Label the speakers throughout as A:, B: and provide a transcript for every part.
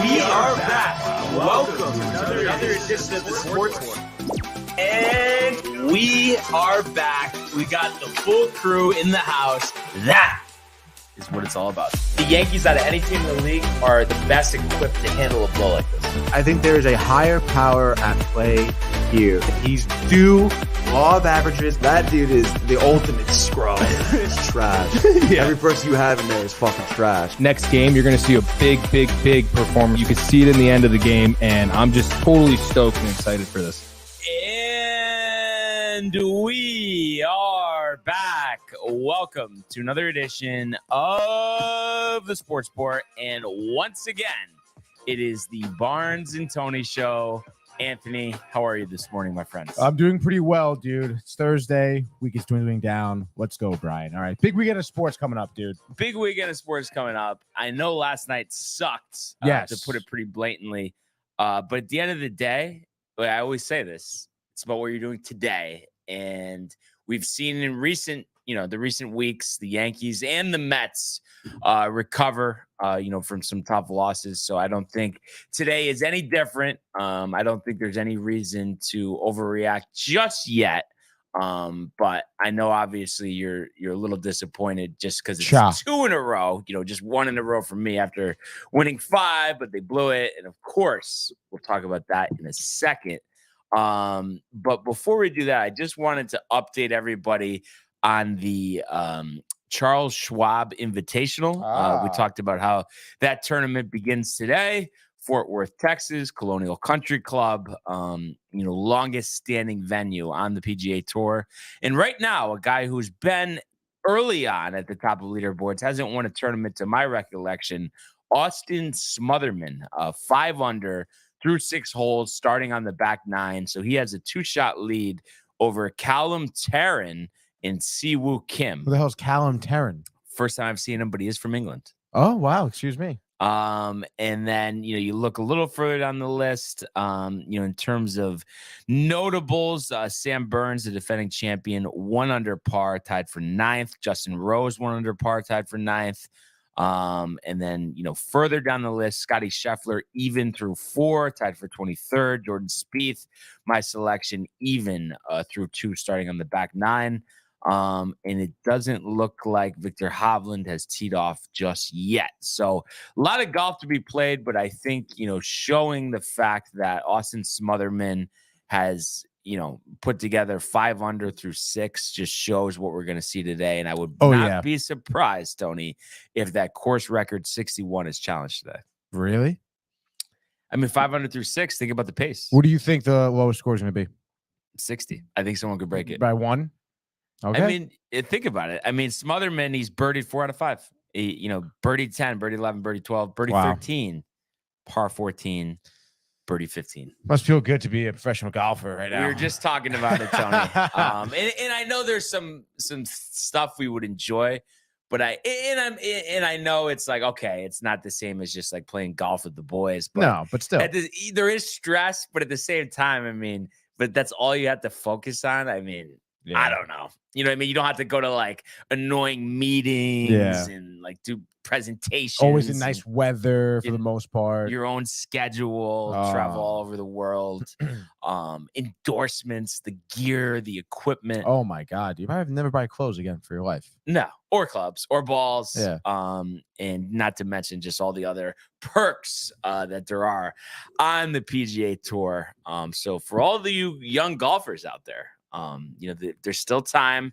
A: We are back. Welcome to another edition of the Sports War. And we are back. We got the full crew in the house. That is what it's all about. The Yankees, out of any team in the league, are the best equipped to handle a blow like this.
B: I think there is a higher power at play here. He's due law of averages. That dude is the ultimate scrub. It's trash. Yeah. Every person you have in there is fucking trash.
C: Next game, you're going to see a big performance. You can see it in the end of the game, and I'm just totally stoked and excited for this.
A: And we are back. Welcome to another edition of the Sports Sport. And once again, it is the Barnes and Tony Show. Anthony, how are you this morning, my friends?
C: I'm doing pretty well, dude. It's Thursday. Week is dwindling down. Let's go, Brian. All right. Big weekend of sports coming up, dude.
A: Big weekend of sports coming up. I know last night sucked,
C: yes,
A: to put it pretty blatantly. But at the end of the day, I always say this, it's about what you're doing today. And we've seen in recent weeks, the Yankees and the Mets recover, from some tough losses. So I don't think today is any different. I don't think there's any reason to overreact just yet. But I know obviously you're a little disappointed just because it's two in a row, just one in a row for me after winning 5, but they blew it. And of course, we'll talk about that in a second. But before we do that, I just wanted to update everybody on the Charles Schwab Invitational. We talked about how that tournament begins today. Fort Worth, Texas, Colonial Country Club, longest standing venue on the PGA Tour. And right now, a guy who's been early on at the top of leaderboards, hasn't won a tournament to my recollection, Austin Smotherman, 5 under through 6 holes, starting on the back 9. So he has a 2-shot lead over Callum Tarrant and Siwoo Kim.
C: Who the hell's Callum Tarrant?
A: First time I've seen him, but he is from England.
C: Oh, wow. Excuse me.
A: And then, you look a little further down the list, in terms of notables, Sam Burns, the defending champion, 1 under par, tied for 9th. Justin Rose, 1 under par, tied for 9th. And then, further down the list, Scotty Scheffler, even through 4, tied for 23rd. Jordan Spieth, my selection, even through 2, starting on the back 9. And it doesn't look like Victor Hovland has teed off just yet. So a lot of golf to be played, but I think, showing the fact that Austin Smotherman has, put together 5 under through 6 just shows what we're going to see today. And I would not be surprised, Tony, if that course record 61 is challenged today.
C: Really?
A: I mean, 5 under through 6, think about the pace.
C: What do you think the lowest score is going to be?
A: 60. I think someone could break it.
C: By 1? Okay.
A: I mean, think about it. I mean, Smotherman, he's birdied 4 out of 5. He, birdied 10, birdied 11, birdied 12, birdied 13, par 14, birdie 15.
C: Must feel good to be a professional golfer right now.
A: We were just talking about it, Tony. And I know there's some stuff we would enjoy, but I know it's like, okay, it's not the same as just like playing golf with the boys. But
C: no, but still,
A: there is stress, but at the same time, I mean, but that's all you have to focus on. I mean, yeah. I don't know. You know what I mean? You don't have to go to like annoying meetings and like do presentations.
C: Always in nice weather for the most part.
A: Your own schedule, travel all over the world, endorsements, the gear, the equipment.
C: Oh my God. You might have never buy clothes again for your life.
A: No, or clubs or balls.
C: Yeah.
A: And not to mention just all the other perks that there are on the PGA Tour. So for all of you young golfers out there, there's still time,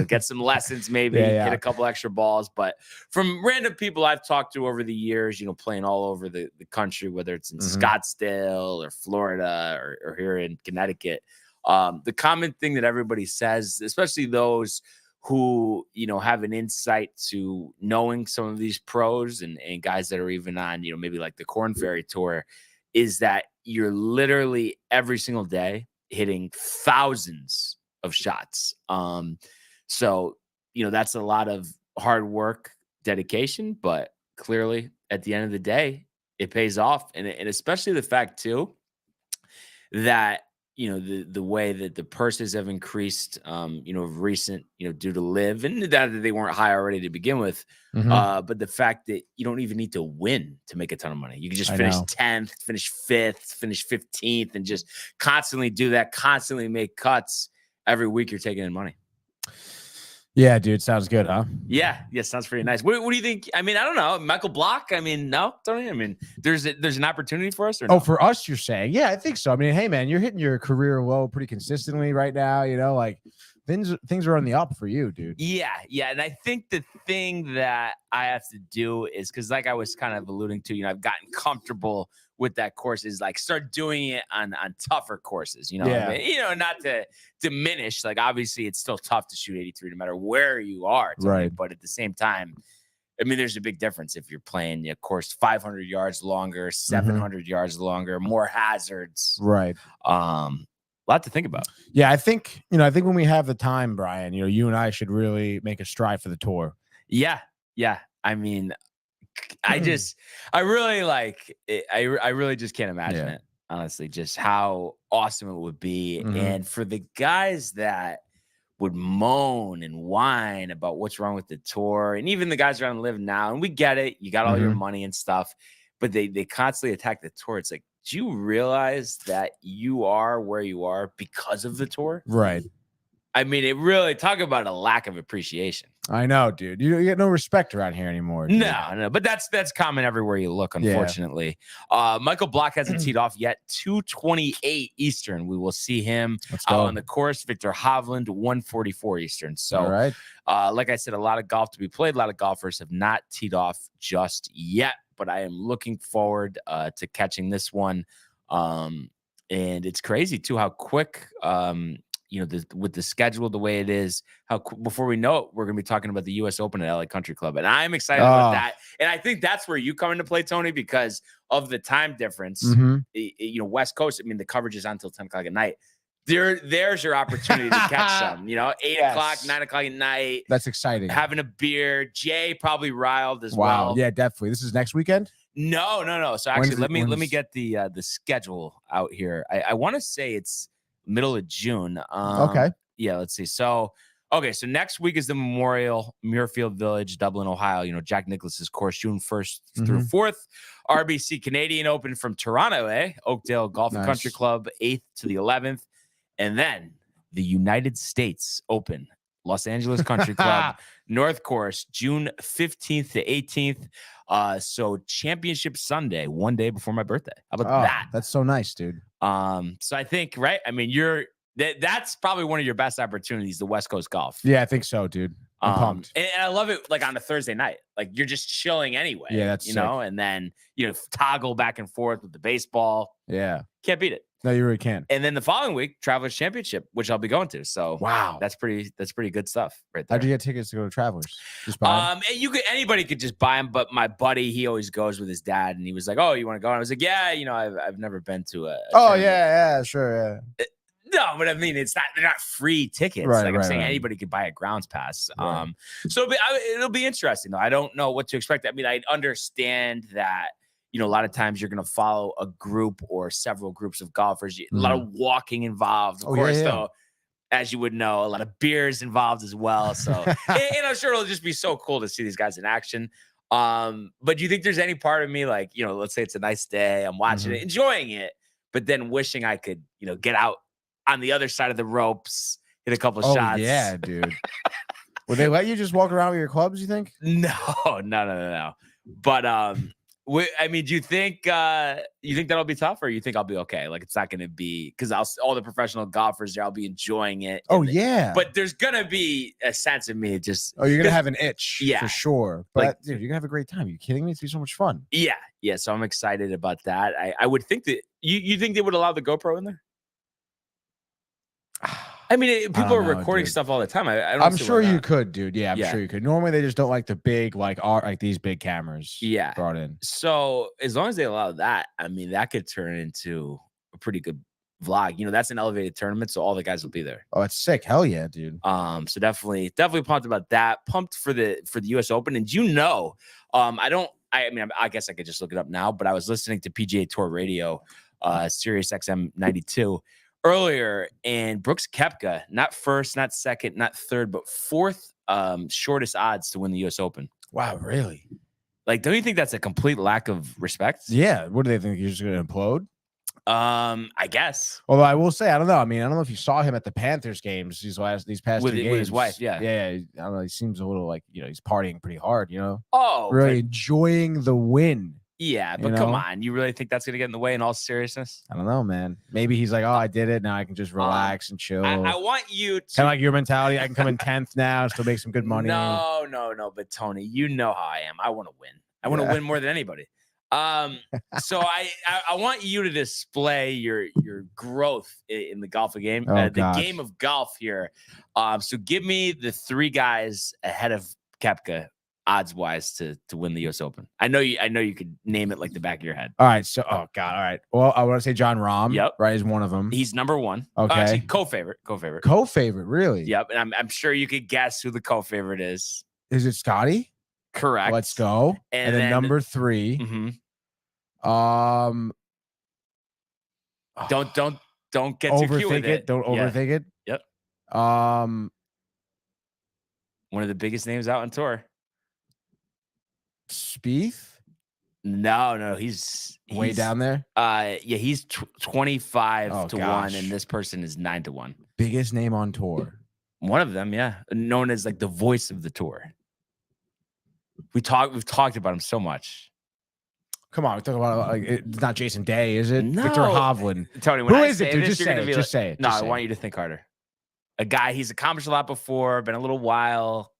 A: get some lessons, maybe hit a couple extra balls. But from random people I've talked to over the years, playing all over the country, whether it's in Scottsdale or Florida or here in Connecticut, the common thing that everybody says, especially those who, have an insight to knowing some of these pros and guys that are even on, maybe like the Korn Ferry Tour, is that you're literally every single day hitting thousands of shots. So, that's a lot of hard work, dedication, but clearly at the end of the day, it pays off. And especially the fact too, that, the way that the purses have increased, of recent, due to live, and that they weren't high already to begin with.
C: Mhm.
A: But the fact that you don't even need to win to make a ton of money. You can just
C: I
A: finish
C: know.
A: 10th, finish 5th, finish 15th, and just constantly do that, constantly make cuts. Every week you're taking in money.
C: Yeah, dude, sounds good, huh?
A: Yeah, sounds pretty nice. What do you think? I mean, I don't know. Michael Block? I mean, no, Tony. I mean, there's an opportunity for us, or no?
C: Oh, for us, you're saying? Yeah, I think so. I mean, hey, man, you're hitting your career low pretty consistently right now. Like things are on the up for you, dude.
A: Yeah. And I think the thing that I have to do is because, like I was kind of alluding to, I've gotten comfortable with that course, is like start doing it on tougher courses.
C: Yeah.
A: I mean? Not to diminish. Like, obviously, it's still tough to shoot 83 no matter where you are.
C: Right.
A: But at the same time, I mean, there's a big difference if you're playing a course 500 yards longer, 700 yards longer, more hazards.
C: Right.
A: A lot to think about.
C: Yeah, I think when we have the time, Brian, you and I should really make a stride for the tour.
A: Yeah. I mean, I really like it. I really just can't imagine it, honestly, just how awesome it would be. And for the guys that would moan and whine about what's wrong with the tour, and even the guys around Live now, and we get it, you got all your money and stuff, but they constantly attack the tour. It's like, do you realize that you are where you are because of the tour?
C: Right.
A: I mean, it really, talk about a lack of appreciation.
C: I know, dude. You get no respect around here anymore. Dude.
A: No, but that's common everywhere you look, unfortunately. Michael Block hasn't teed off yet. 2:28 Eastern. We will see him out on the course. Victor Hovland, 1:44 Eastern. So,
C: all right.
A: Like I said, a lot of golf to be played. A lot of golfers have not teed off just yet, but I am looking forward to catching this one. And it's crazy too how quick with the schedule the way it is, before we know it, we're going to be talking about the U.S. Open at LA Country Club. And I'm excited about that. And I think that's where you come into play, Tony, because of the time difference. West Coast, I mean, the coverage is on until 10 o'clock at night. There's your opportunity to catch some, 8 o'clock, 9 o'clock at night.
C: That's exciting.
A: Having a beer. Jay probably riled as
C: well.
A: Wow.
C: Yeah, definitely. This is next weekend?
A: No. So actually, let me get the schedule out here. I want to say it's middle of June.
C: Okay.
A: Yeah, let's see. So next week is the Memorial, Muirfield Village, Dublin, Ohio. Jack Nicklaus's course, June 1st through 4th. RBC Canadian Open from Toronto, Oakdale Golf and Country Club, 8th to the 11th. And then the United States Open, Los Angeles Country Club, North Course, June 15th to 18th. So Championship Sunday, one day before my birthday. How about that?
C: That's so nice, dude.
A: So I think, right? I mean, that's probably one of your best opportunities, the West Coast golf.
C: Yeah, I think so, dude. I'm pumped.
A: And I love it, like on a Thursday night. Like, you're just chilling anyway.
C: Yeah, that's sick.
A: And then toggle back and forth with the baseball.
C: Yeah.
A: Can't beat it.
C: No, you really can't.
A: And then the following week, Travelers Championship, which I'll be going to. So
C: wow,
A: that's pretty good stuff right there.
C: How'd you get tickets to go to Travelers? Just buy them?
A: Anybody could just buy them, but my buddy, he always goes with his dad, and he was like, "Oh, you want to go?" And I was like, "Yeah, I've never been to a
C: yeah, sure, yeah."
A: No, but I mean, they're not free tickets.
C: Right,
A: like I'm saying,
C: right.
A: anybody could buy a grounds pass.
C: Right.
A: So it'll be interesting though. I don't know what to expect. I mean, I understand that, a lot of times you're going to follow a group or several groups of golfers. A lot of walking involved. Of course, though, as you would know, a lot of beers involved as well. So, and I'm sure it'll just be so cool to see these guys in action. But do you think there's any part of me, like, let's say it's a nice day, I'm watching it, enjoying it, but then wishing I could, get out on the other side of the ropes, hit a couple shots?
C: Yeah, dude. Would they let you just walk around with your clubs, you think?
A: No. But I mean, do you think that'll be tough, or you think I'll be okay? Like, it's not going to be, because all the professional golfers there, I'll be enjoying it.
C: Yeah.
A: But there's going to be a sense of me just.
C: Oh, you're going to have an itch.
A: Yeah.
C: For sure. But dude, you're going to have a great time. Are you kidding me? It's going to be so much fun.
A: Yeah. So I'm excited about that. I would think that you think they would allow the GoPro in there? I mean, people are recording stuff all the time.
C: I'm sure you could, dude. Yeah, I'm sure you could. Normally, they just don't like the big, like these big cameras.
A: Yeah,
C: brought in.
A: So as long as they allow that, I mean, that could turn into a pretty good vlog. That's an elevated tournament, so all the guys will be there.
C: Oh, it's sick. Hell yeah, dude.
A: So definitely pumped about that. Pumped for the U.S. Open, and I guess I could just look it up now, but I was listening to PGA Tour Radio, Sirius XM 92. earlier, and Brooks Koepka, not first, not second, not third, but fourth shortest odds to win the U.S. Open.
C: Wow, really?
A: Like, don't you think that's a complete lack of respect?
C: Yeah. What do they think? You're just going to implode?
A: I guess.
C: Although I will say, I don't know. I mean, I don't know if you saw him at the Panthers games these past two games
A: with his wife. Yeah.
C: Yeah. I don't know. He seems a little like, he's partying pretty hard,
A: Oh,
C: really enjoying the win.
A: Yeah, but come on. You really think that's going to get in the way in all seriousness?
C: I don't know, man. Maybe he's like, oh, I did it. Now I can just relax and chill.
A: I want you to.
C: Kind of like your mentality. I can come in 10th now and still make some good money.
A: No. But Tony, you know how I am. I want to win. I want to win more than anybody. So I want you to display your growth in the golf game, the game of golf here. So give me the three guys ahead of Koepka, odds wise, to win the U.S. Open. I know you could name it like the back of your head.
C: All right. So, all right. Well, I want to say John Rahm.
A: Yep.
C: Right, is one of them.
A: He's number one.
C: Okay.
A: Actually, co-favorite.
C: Co-favorite, really?
A: Yep. And I'm sure you could guess who the co-favorite is.
C: Is it Scotty?
A: Correct.
C: Let's go. And then number 3.
A: Mm-hmm. Don't get too cute with it.
C: Don't overthink it.
A: Yep.
C: One
A: of the biggest names out on tour.
C: Spieth?
A: No, he's
C: way down there.
A: Yeah, he's 25 to 1, and this person is 9 to 1.
C: Biggest name on tour.
A: One of them, yeah, known as like the voice of the tour. We've talked about him so much.
C: Come on, we talk about like it's not Jason Day, is it?
A: No.
C: Victor Hovland.
A: Tony, when
C: Who
A: I
C: is
A: say
C: it, dude?
A: this,
C: Just
A: you're gonna be
C: say it.
A: No, I want you to think harder. A guy he's accomplished a lot before, been a little while.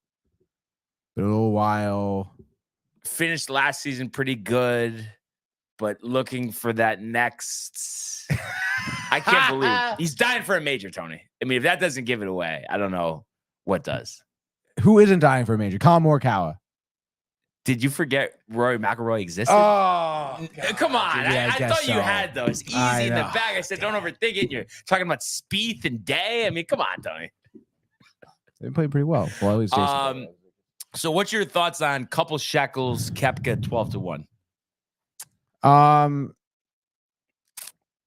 A: Finished last season pretty good, but looking for that next. I can't believe he's dying for a major, Tony. I mean, if that doesn't give it away, I don't know what does.
C: Who isn't dying for a major? Colin Morikawa.
A: Did you forget Rory McIlroy existed?
C: Oh,
A: come on.
C: Yeah,
A: I thought you had those easy in the bag. I said, don't overthink it. And you're talking about Spieth and Day. I mean, come on, Tony.
C: They played pretty well. Well, at least Jason.
A: So what's your thoughts on couple shekels, Koepka 12 to 1?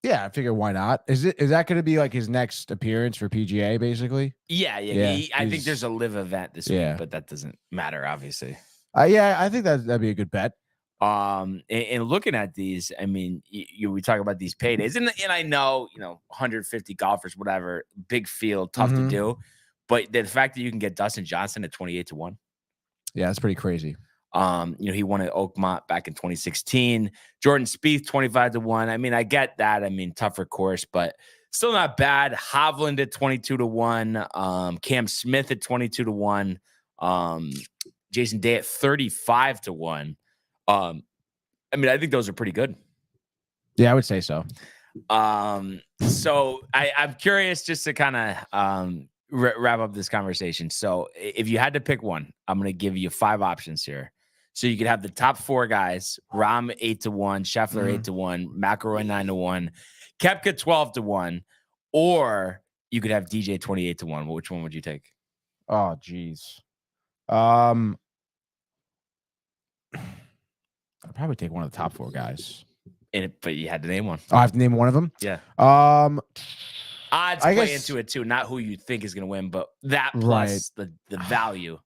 C: Yeah, I figure why not? Is that going to be like his next appearance for PGA, basically?
A: Yeah. I think there's a live event this week, but that doesn't matter, obviously.
C: Yeah, I think that'd be a good bet.
A: And looking at these, I mean, we talk about these paydays, and I know 150 golfers, whatever, big field, tough to do, but the fact that you can get Dustin Johnson at 28 to 1.
C: Yeah, that's pretty crazy.
A: He won at Oakmont back in 2016. Jordan Spieth 25 to 1. I mean, I get that. I mean, tougher course, but still not bad. Hovland at 22 to 1. Cam Smith at 22 to 1. Jason Day at 35 to 1. I mean, I think those are pretty good.
C: Yeah, I would say so.
A: So I'm curious just to kind of wrap up this conversation. So if you had to pick one, I'm going to give you 5 options here. So you could have the top 4 guys: Rahm 8 to 1, Scheffler 8 to 1, McIlroy 9 to 1, Koepka 12 to 1, or you could have DJ 28 to 1. Which one would you take?
C: Oh, geez. I'd probably take one of the top 4 guys.
A: But you had to name one.
C: Oh, I have to name one of them?
A: Yeah.
C: Odds
A: play into it too. Not who you think is going to win, but that plus the value.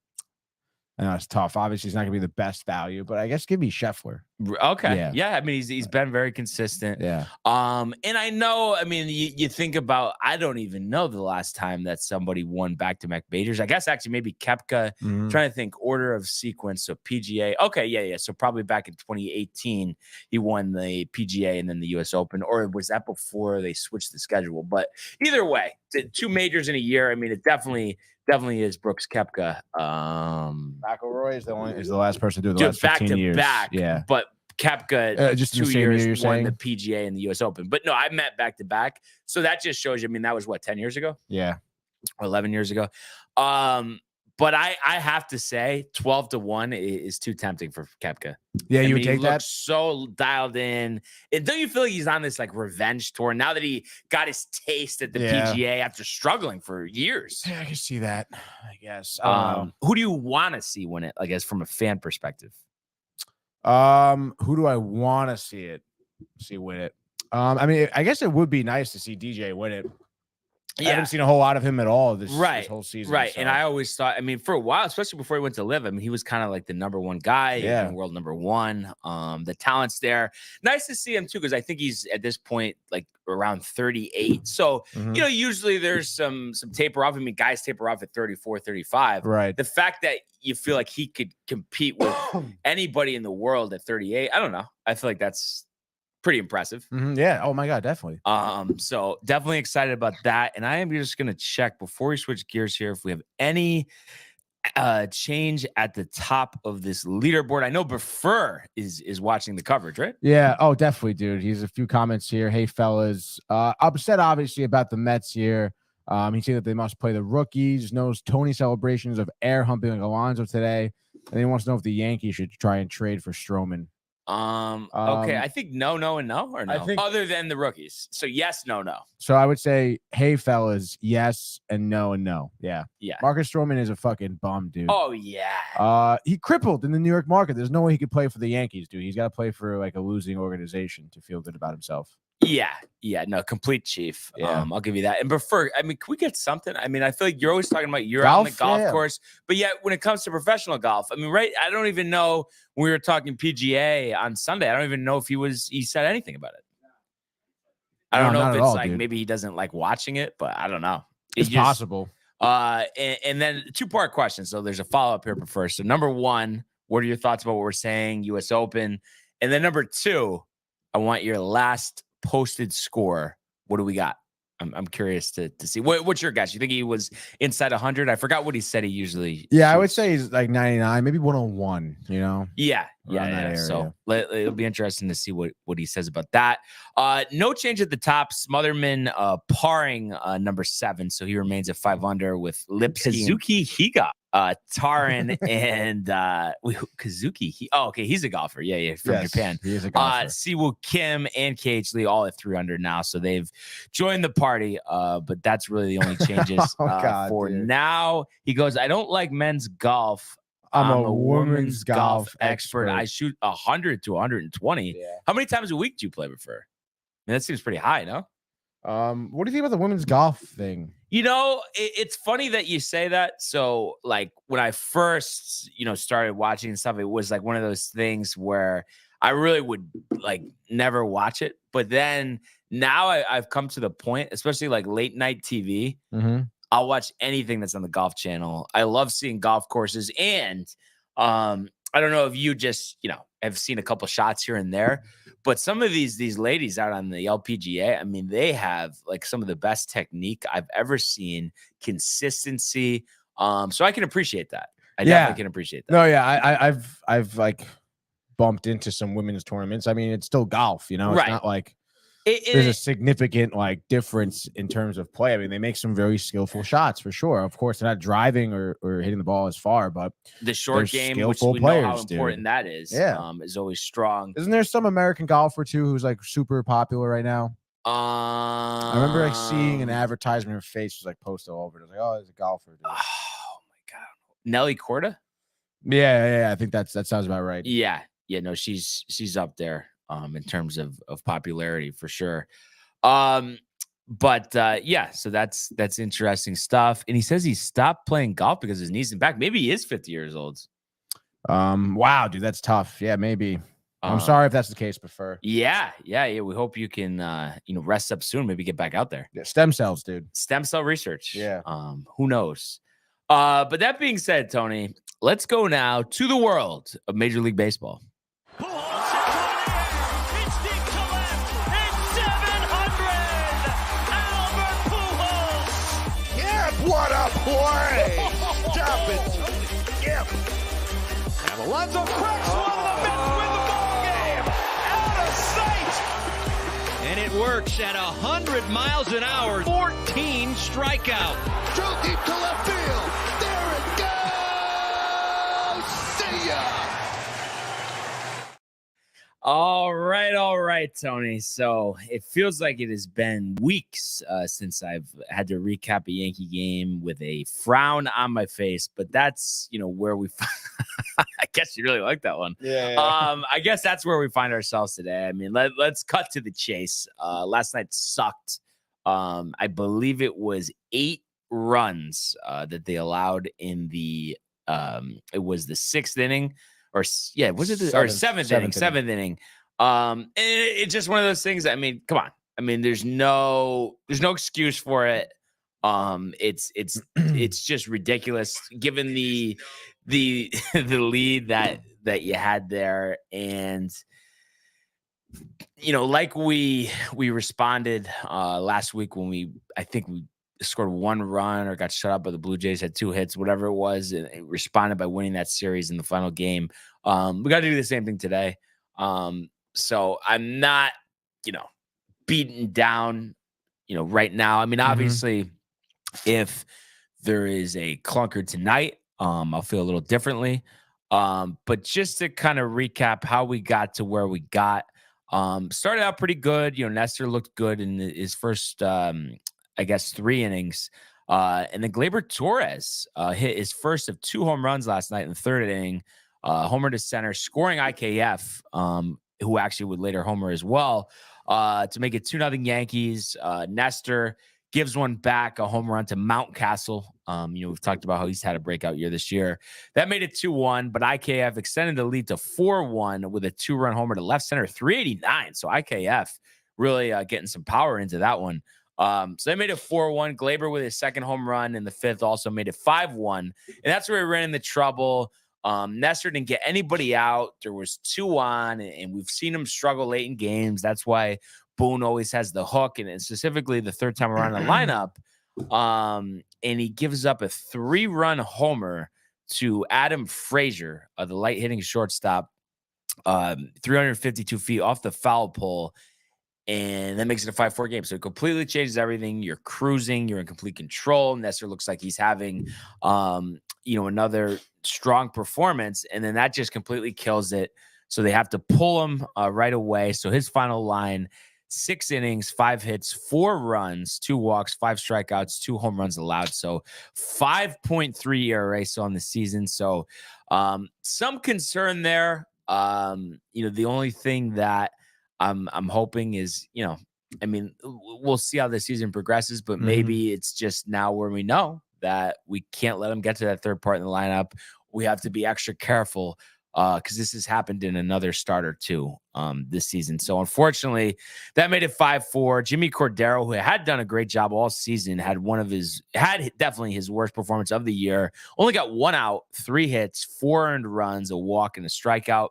C: I know it's tough. Obviously, he's not going to be the best value, but I guess give me Scheffler.
A: Okay. Yeah. I mean, he's been very consistent.
C: Yeah.
A: And I know, I mean, you think about, I don't even know the last time that somebody won back-to-back majors. I guess actually maybe Koepka. Trying to think order of sequence. So PGA. Okay. Yeah. So probably back in 2018, he won the PGA and then the US Open, or was that before they switched the schedule? But either way, 2 majors in a year. I mean, it definitely is Brooks Koepka.
C: McIlroy is the last person to do the last 15 years.
A: Back,
C: yeah.
A: But Koepka
C: just
A: 2 years won the PGA and the US Open. But no, I meant back to back. So that just shows you, I mean, that was what, 10 years ago?
C: Yeah.
A: Or 11 years ago. But I have to say 12 to 1 is too tempting for Koepka.
C: Yeah, you
A: would
C: take that?
A: So dialed in. And don't you feel like he's on this like revenge tour now that he got his taste at the PGA after struggling for years?
C: Yeah, I can see that, I guess.
A: Who do you want to see win it, I guess, from a fan perspective?
C: Who do I want to see win it? I mean, I guess it would be nice to see DJ win it. I
A: Yeah.
C: haven't seen a whole lot of him at all this
A: Right.
C: whole season.
A: Right.
C: so.
A: And I always thought, I mean, for a while, especially before he went to live, I mean, he was kind of like the number one guy,
C: Yeah.
A: world number one. The talent's there. Nice to see him too, because I think he's at this point like around 38. So,
C: Mhm.
A: you know, usually there's some taper off. I mean, guys taper off at 34, 35.
C: Right.
A: The fact that you feel like he could compete with anybody in the world at 38, I don't know. I feel like that's pretty impressive.
C: Yeah. Oh my God, definitely.
A: So definitely excited about that. And I am just gonna check before we switch gears here if we have any change at the top of this leaderboard. I know Prefer is watching the coverage, right?
C: Yeah. Oh, definitely, dude. He's a few comments here. Hey, fellas. Upset obviously about the Mets here. He said that they must play the rookies. Knows Tony celebrations of air humping like Alonso today, and he wants to know if the Yankees should try and trade for Stroman.
A: Okay, I think no, and no, or no,
C: I think,
A: other than the rookies. So yes, no.
C: So I would say, hey, fellas, yes, and no. Yeah. Marcus Stroman is a fucking bum, dude.
A: Oh yeah.
C: He crippled in the New York market. There's no way he could play for the Yankees, dude. He's got to play for like a losing organization to feel good about himself.
A: Yeah, no, complete chief.
C: Yeah.
A: I'll give you that. And Prefer, I mean, can we get something? I mean, I feel like you're always talking about you're out on the golf course, but yet when it comes to professional golf, I mean, right? I don't even know when we were talking PGA on Sunday. I don't even know if he said anything about it. I don't know if it's like maybe he doesn't like watching it, but I don't know.
C: It's possible.
A: And then 2-part question. So there's a follow-up here, Prefer. So number 1, what are your thoughts about what we're saying, US Open? And then number 2, I want your last posted score. What do we got? I'm curious to see. What's your guess? You think he was inside 100? I forgot what he said he usually shoots.
C: I would say he's like 99, maybe 101, you know?
A: Yeah. So it'll be interesting to see what he says about that. No change at the top. Smotherman parring number 7, so he remains at 5 under with Lipsky, Kazuki Higa, Taran, and Kazuki. Okay, he's a golfer. Yeah, from Japan.
C: He is a golfer.
A: Siwoo Kim and KH Lee all at 3 under now, so they've joined the party. But that's really the only changes for now. He goes, I don't like men's golf. I'm a women's golf expert. I shoot 100 to 120.
C: Yeah.
A: How many times a week do you play Prefer? I mean, that seems pretty high, no?
C: What do you think about the women's golf thing?
A: You know, it's funny that you say that. So, like, when I first, started watching stuff, it was like one of those things where I really would like never watch it. But then now I've come to the point, especially like late night TV. I'll watch anything that's on the Golf Channel. I love seeing golf courses. And I don't know if you just, have seen a couple shots here and there, but some of these ladies out on the LPGA, I mean, they have like some of the best technique I've ever seen, consistency. So I can appreciate that. I definitely can appreciate that.
C: No, yeah. I've like bumped into some women's tournaments. I mean, it's still golf, it's not like there's a significant like difference in terms of play. I mean, they make some very skillful shots for sure. Of course, they're not driving or hitting the ball as far, but
A: the short game, which we know how important that is, is always strong.
C: Isn't there some American golfer too who's like super popular right now? I remember like seeing an advertisement. Her face was like posted all over it. I was like, oh, there's a golfer. Dude.
A: Oh my God, Nelly Korda.
C: Yeah. I think that sounds about right.
A: Yeah. No, she's up there. In terms of popularity for sure. So that's interesting stuff. And he says he stopped playing golf because his knees and back. Maybe he is 50 years old.
C: Wow, dude, that's tough. Yeah, maybe. I'm sorry if that's the case, Prefer.
A: Yeah. We hope you can rest up soon, maybe get back out there.
C: Yeah, stem cells, dude.
A: Stem cell research.
C: Yeah.
A: Who knows? But that being said, Tony, let's go now to the world of Major League Baseball.
D: What a play! Stop it, Tony. Yep. And Alonso cracks one. The Mets win the ball game. Out of sight.
E: And it works at 100 miles an hour. 14 strikeout.
D: Drove deep to left field. There it goes. See ya.
A: All right, Tony. So it feels like it has been weeks since I've had to recap a Yankee game with a frown on my face, but that's, where we I guess you really like that one.
C: Yeah.
A: I guess that's where we find ourselves today. I mean, let's cut to the chase. Last night sucked. I believe it was 8 runs that they allowed in the it was the 6th inning. Was it the seventh inning? It's just one of those things. I mean, come on. I mean, there's no excuse for it. It's just ridiculous given the lead that you had there, and like we responded last week when I think we scored 1 run or got shut out by the Blue Jays, had 2 hits, whatever it was, and it responded by winning that series in the final game. We got to do the same thing today. So I'm not, beaten down, right now. I mean, obviously, if there is a clunker tonight, I'll feel a little differently. But just to kind of recap how we got to where we got, started out pretty good. Nestor looked good in his first, 3 innings. And then Gleyber Torres hit his first of 2 home runs last night in the 3rd inning, homer to center, scoring IKF, who actually would later homer as well, to make it 2-0 Yankees. Nestor gives one back, a home run to Mountcastle. We've talked about how he's had a breakout year this year. That made it 2-1, but IKF extended the lead to 4-1 with a 2-run homer to left center, 389. So IKF really getting some power into that one. So they made it 4-1. Gleyber with his 2nd home run in the 5th also made it 5-1. And that's where we ran into trouble. Nestor didn't get anybody out. There was 2 on, and we've seen him struggle late in games. That's why Boone always has the hook, and specifically the 3rd time around the lineup. And he gives up a 3-run homer to Adam Frazier, the light hitting shortstop, 352 feet off the foul pole. And that makes it a 5-4 game. So it completely changes everything. You're cruising. You're in complete control. Nestor looks like he's having, another strong performance. And then that just completely kills it. So they have to pull him right away. So his final line, 6 innings, 5 hits, 4 runs, 2 walks, 5 strikeouts, 2 home runs allowed. So 5.3 ERA so on the season. So some concern there. The only thing that I'm hoping is, we'll see how the season progresses, but maybe it's just now where we know that we can't let him get to that 3rd part in the lineup. We have to be extra careful because this has happened in another starter too this season. So unfortunately, that made it 5-4. Jimmy Cordero, who had done a great job all season, had definitely his worst performance of the year. Only got 1 out, 3 hits, 4 earned runs, a walk, and a strikeout.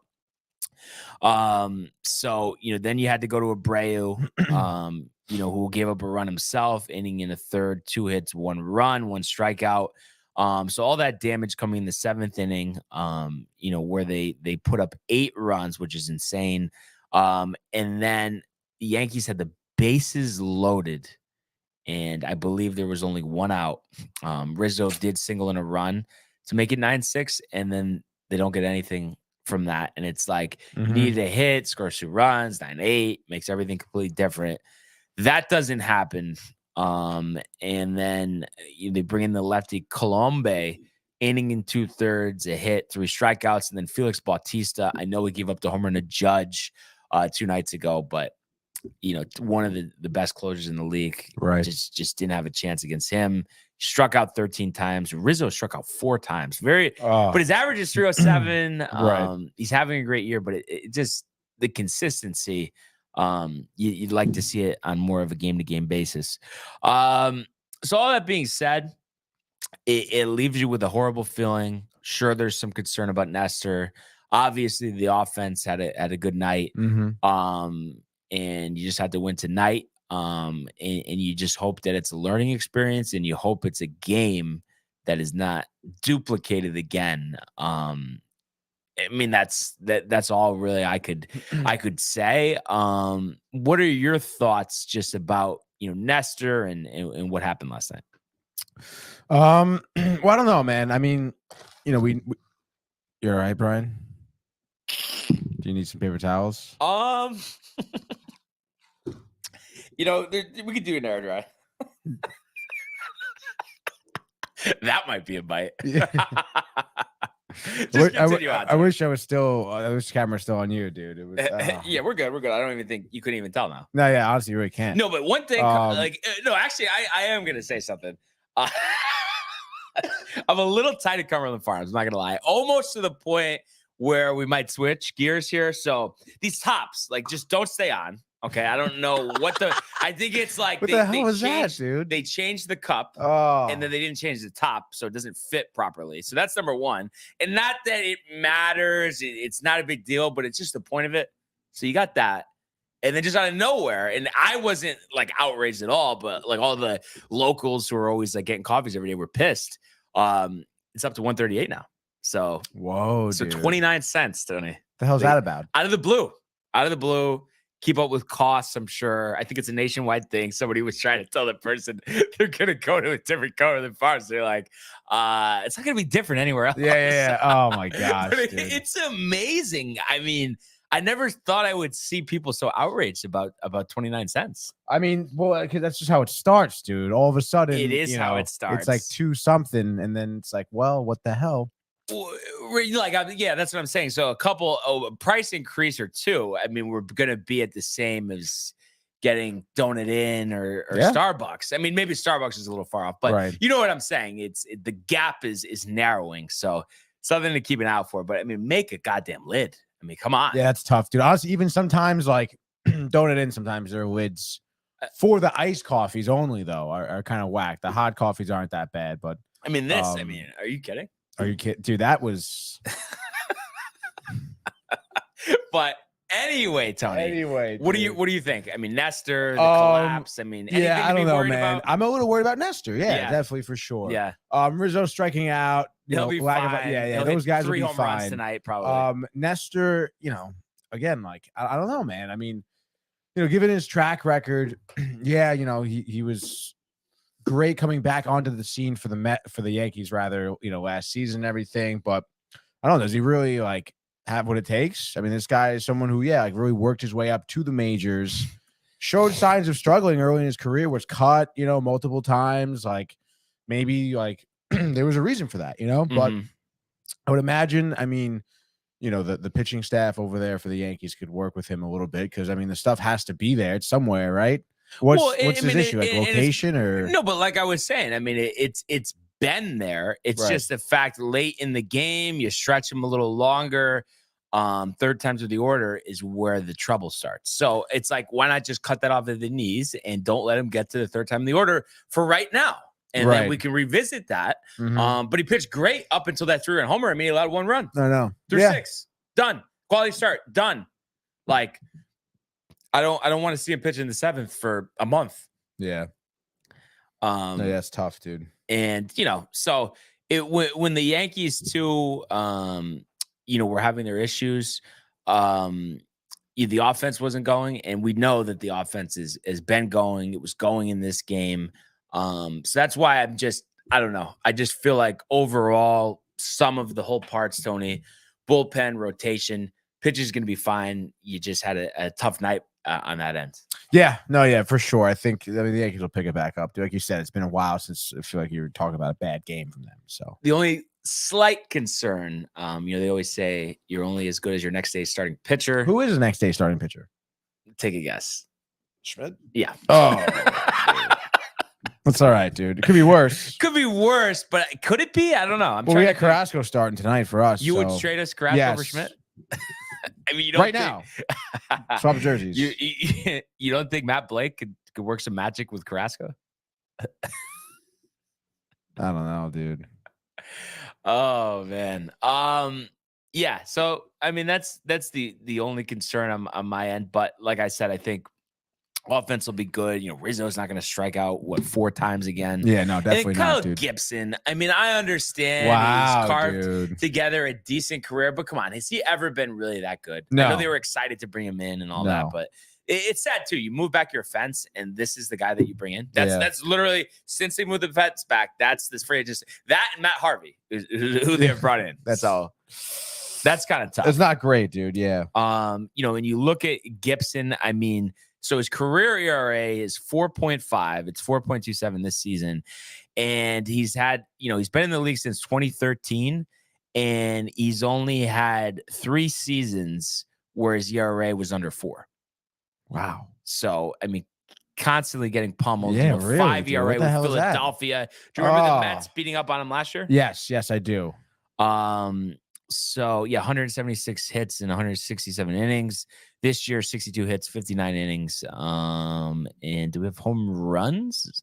A: So, then you had to go to Abreu, who gave up a run himself, inning in a 3rd, 2 hits, 1 run, 1 strikeout. So all that damage coming in the 7th inning, where they put up 8 runs, which is insane. And then the Yankees had the bases loaded, and I believe there was only 1 out. Rizzo did single in a run to make it 9-6, and then they don't get anything from that. And it's like you needed a hit, scores 2 runs, 9-8, makes everything completely different. That doesn't happen. And then they bring in the lefty Colombe, inning in 2/3, a hit, 3 strikeouts, and then Felix Bautista. I know he gave up the home run to Judge 2 nights ago, but one of the best closers in the league.
C: Right.
A: Just didn't have a chance against him. Struck out 13 times. Rizzo struck out 4 times. But his average is 307.
C: Right.
A: He's having a great year, but it just the consistency. You'd like to see it on more of a game-to-game basis. So all that being said, it leaves you with a horrible feeling. Sure, there's some concern about Nestor. Obviously, the offense had a good night. And you just had to win tonight. And you just hope that it's a learning experience, and you hope it's a game that is not duplicated again. That's all really I could say. What are your thoughts just about Nestor and what happened last night?
C: Well, I don't know, man. I mean, we you're all right, Brian? Do Do you need some paper towels?
A: We could do an air dry. That might be a bite. Just continue on.
C: I wish I wish camera's still on you, dude. It was
A: yeah, we're good. I don't even think you couldn't even tell now.
C: No, yeah, honestly, you really can't.
A: No, but one thing, actually, I am gonna say something. I'm a little tight at Cumberland Farms. I'm not gonna lie, almost to the point where we might switch gears here. So these tops, like, just don't stay on. Okay, I don't know what I think it's like.
C: What the hell was that, dude?
A: They changed the cup, and then they didn't change the top, so it doesn't fit properly. So that's number one. And not that it matters; it's not a big deal, but it's just the point of it. So you got that, and then just out of nowhere, and I wasn't like outraged at all, but like all the locals who are always like getting coffees every day were pissed. It's up to $138 now. So
C: whoa,
A: so
C: dude.
A: 29 cents, Tony.
C: The hell's that about?
A: Out of the blue. Keep up with costs, I'm sure. I think it's a nationwide thing. Somebody was trying to tell the person they're going to go to a different Cumberland Farms. They're like, it's not going to be different anywhere else.
C: Yeah. Oh, my gosh.
A: It's amazing. I mean, I never thought I would see people so outraged about 29 cents.
C: I mean, well, because that's just how it starts, dude. All of a sudden,
A: it is how it starts.
C: It's like 2 something, and then it's like, well, what the hell?
A: Yeah, that's what I'm saying. So a price increase or two. I mean, we're gonna be at the same as getting Donut Inn or Starbucks. I mean, maybe Starbucks is a little far off, but You know what I'm saying. The gap is narrowing. So something to keep an eye out for. But I mean, make a goddamn lid. I mean, come on.
C: Yeah, that's tough, dude. Honestly, even sometimes like Donut Inn, sometimes their lids for the iced coffees only though are kind of whack. The hot coffees aren't that bad, but
A: I mean, are you kidding?
C: Are you kidding? Dude, that was.
A: But anyway, Tony. What do you think? I mean, Nestor, the collapse. I mean,
C: I don't know, man.
A: About?
C: I'm a little worried about Nestor. Yeah, definitely for sure.
A: Yeah.
C: Rizzo striking out.
A: He'll be fine.
C: Those guys will be
A: 3 home runs
C: fine
A: tonight, probably.
C: Nestor, again, like I don't know, man. I mean, given his track record, he was great coming back onto the scene for the Yankees rather, last season and everything, but I don't know, does he really like have what it takes? I mean, this guy is someone who really worked his way up to the majors, showed signs of struggling early in his career, was cut, multiple times, like maybe like there was a reason for that, but I would imagine, I mean, the pitching staff over there for the Yankees could work with him a little bit because I mean the stuff has to be there. It's somewhere, right? What's his issue? Like location or
A: no? But like I was saying, I mean it's been there. It's just the fact late in the game you stretch him a little longer. Third times with the order is where the trouble starts. So it's like, why not just cut that off at the knees and don't let him get to the third time in the order for right now, and then we can revisit that. But he pitched great up until that 3-run homer. I mean, he allowed 1 run.
C: No.
A: Through 6, done. Quality start, done. Like. I don't want to see him pitch in the 7th for a month.
C: Yeah. That's tough, dude.
A: And so when the Yankees too, were having their issues, the offense wasn't going, and we know that the offense has been going. It was going in this game. So that's why I don't know. I just feel like overall, some of the whole parts, Tony, bullpen rotation, pitch is going to be fine. You just had a tough night on that end.
C: Yeah, for sure. I think the Yankees will pick it back up. Like you said, it's been a while since I feel like you were talking about a bad game from them. So
A: the only slight concern, they always say you're only as good as your next day's starting pitcher.
C: Who is the next day's starting pitcher?
A: Take a guess.
C: Schmidt?
A: Yeah.
C: Oh, that's all right, dude. It could be worse.
A: But could it be? I don't know.
C: We got Carrasco starting tonight for us.
A: You would trade us Carrasco over Schmidt? I mean, you don't
C: now. Swap jerseys.
A: You don't think Matt Blake could work some magic with Carrasco?
C: I don't know, dude.
A: Oh man. Yeah. So I mean, that's the only concern on my end. But like I said, I think offense will be good. Rizzo's not going to strike out 4 times again.
C: Yeah, no, definitely
A: Kyle
C: not, dude.
A: Gibson. I mean, I understand
C: he's
A: carved together a decent career, but come on, has he ever been really that good?
C: No.
A: I know they were excited to bring him in and all that, but it's sad too. You move back your fence, and this is the guy that you bring in. That's literally since they moved the fence back. That's this free agent. That and Matt Harvey, who they have brought in. That's kind of tough.
C: It's not great, dude. Yeah.
A: When you look at Gibson, I mean, so his career ERA is 4.5. It's 4.27 this season. And he's had, he's been in the league since 2013, and he's only had 3 seasons where his ERA was under 4.
C: Wow.
A: So, I mean, constantly getting pummeled.
C: Yeah, really,
A: 5 ERA with Philadelphia. Do you remember the Mets beating up on him last year?
C: Yes, I do.
A: So 176 hits in 167 innings. This year, 62 hits, 59 innings. And do we have home runs?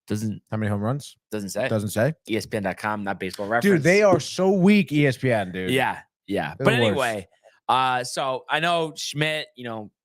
C: How many home runs?
A: Doesn't say. ESPN.com, not Baseball Reference.
C: Dude, they are so weak, ESPN, dude.
A: Yeah.
C: They're
A: But anyway, so I know Schmidt,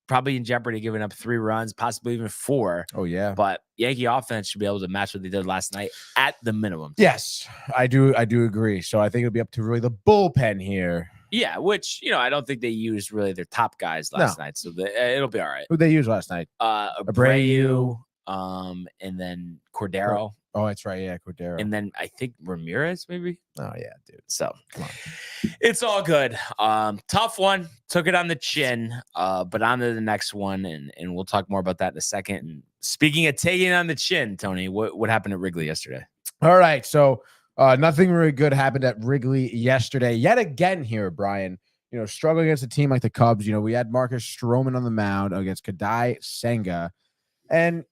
A: probably in jeopardy of giving up 3 runs, possibly even 4.
C: Oh, yeah.
A: But Yankee offense should be able to match what they did last night at the minimum.
C: Yes, I do agree. So I think it'll be up to really the bullpen here.
A: Yeah, which, I don't think they used really their top guys last night. So it'll be all right.
C: Who'd they use last night?
A: Abreu, and then Cordero.
C: Oh, that's right. Yeah, Cordero.
A: And then I think Ramirez, maybe.
C: Oh, yeah, dude.
A: So
C: come on.
A: It's all good. Tough one. Took it on the chin. But on to the next one. And we'll talk more about that in a second. And speaking of taking it on the chin, Tony, what happened at Wrigley yesterday?
C: All right. So nothing really good happened at Wrigley yesterday. Yet again here, Brian, struggling against a team like the Cubs. We had Marcus Stroman on the mound against Kadai Senga. And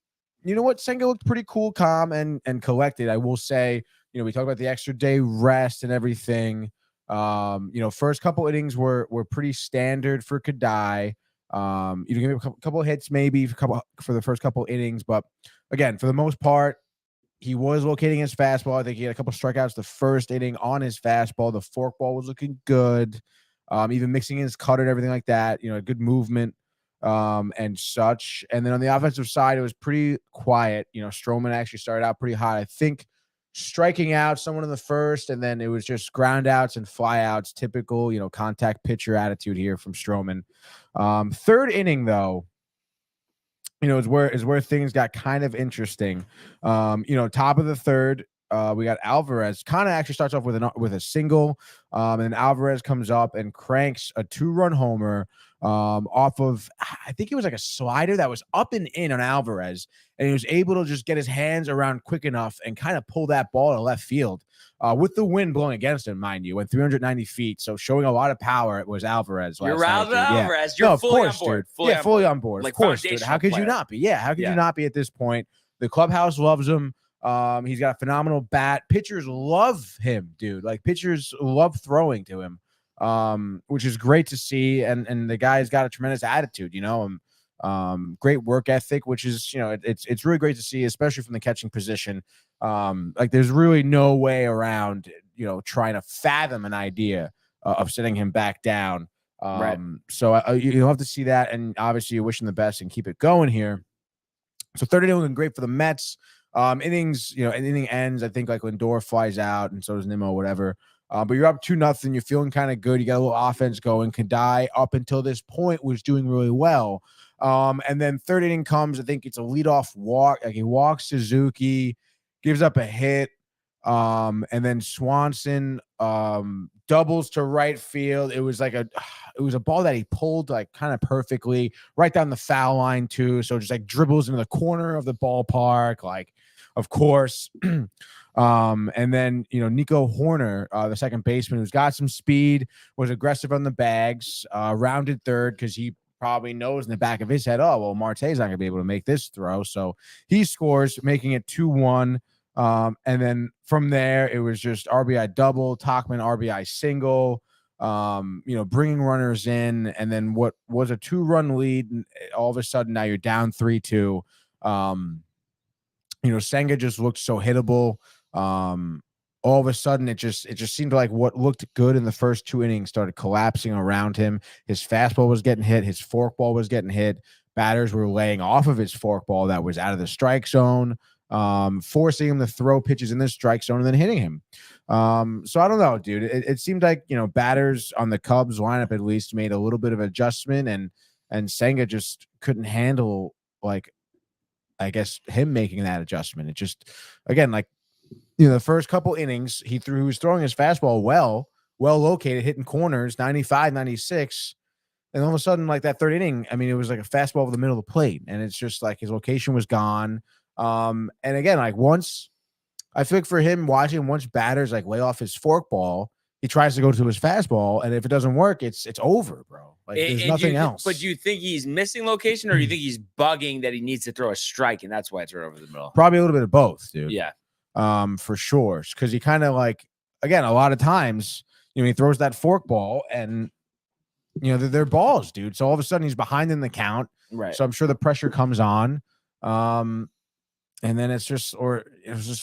C: you know what? Senga looked pretty cool, calm, and collected. I will say, we talk about the extra day rest and everything. First couple innings were pretty standard for Kadai. You give him a couple of hits, maybe for the first couple innings, but again, for the most part, he was locating his fastball. I think he had a couple of strikeouts the first inning on his fastball. The forkball was looking good. Even mixing in his cutter and everything like that. Good movement. And such. And then on the offensive side, it was pretty quiet. Stroman actually started out pretty hot. I think striking out someone in the first, and then it was just ground outs and fly outs, typical, contact pitcher attitude here from Stroman. Third inning, though, is where things got kind of interesting. Top of the third, we got Alvarez. Kind of actually starts off with a single, and then Alvarez comes up and cranks a 2-run homer off of, I think it was like a slider that was up and in on Alvarez, and he was able to just get his hands around quick enough and kind of pull that ball to left field with the wind blowing against him, mind you, went 390 feet. So showing a lot of power, it was Alvarez.
A: You're Alvarez. You're fully on board.
C: Fully on board. Of course, dude. How could you not be? Yeah, how could you not be at this point? The clubhouse loves him. He's got a phenomenal bat. Pitchers love him, dude. Like, pitchers love throwing to him, which is great to see. And the guy's got a tremendous attitude, great work ethic, which is, it's really great to see, especially from the catching position. There's really no way around, trying to fathom an idea of sitting him back down.
A: Right.
C: So you'll have to see that. And obviously you wish him the best and keep it going here. So third inning looking great for the Mets. Innings, inning ends, I think, like Lindor flies out, and so does Nimmo, whatever. But you're up 2-0. You're feeling kind of good. You got a little offense going. Kadai, up until this point, was doing really well. And then third inning comes. I think it's a leadoff walk. Like, he walks Suzuki, gives up a hit. And then Swanson doubles to right field. It was a ball that he pulled like kind of perfectly right down the foul line too. So just like dribbles into the corner of the ballpark, like, of course. And then, Nico Horner, the second baseman, who's got some speed, was aggressive on the bags, rounded third because he probably knows in the back of his head, oh, well, Marte's not going to be able to make this throw. So he scores, making it 2-1. And then from there, it was just RBI double, Tauchman RBI single, bringing runners in. And then what was a 2-run lead, and all of a sudden now you're down 3-2. Senga just looked so hittable. All of a sudden it just seemed like what looked good in the first 2 innings started collapsing around him. His fastball was getting hit. His forkball was getting hit. Batters were laying off of his forkball that was out of the strike zone, forcing him to throw pitches in the strike zone and then hitting him. So I don't know, dude. It seemed like, batters on the Cubs lineup at least made a little bit of adjustment, and Senga just couldn't handle, like, I guess, him making that adjustment. It just, again, like, the first couple innings he was throwing his fastball well, well located, hitting corners, 95, 96. And all of a sudden, like that third inning, I mean, it was like a fastball over the middle of the plate. And it's just like his location was gone. And again, like once I feel like for him watching once batters like lay off his forkball, he tries to go to his fastball. And if it doesn't work, it's over, bro. Like there's nothing else.
A: But do you think he's missing location, or do you think he's bugging that he needs to throw a strike and that's why it's right over the middle?
C: Probably a little bit of both, dude.
A: Yeah.
C: For sure. Because he kind of like, again, a lot of times, he throws that forkball and they're balls, dude. So all of a sudden he's behind in the count.
A: Right.
C: So I'm sure the pressure comes on. And then it's just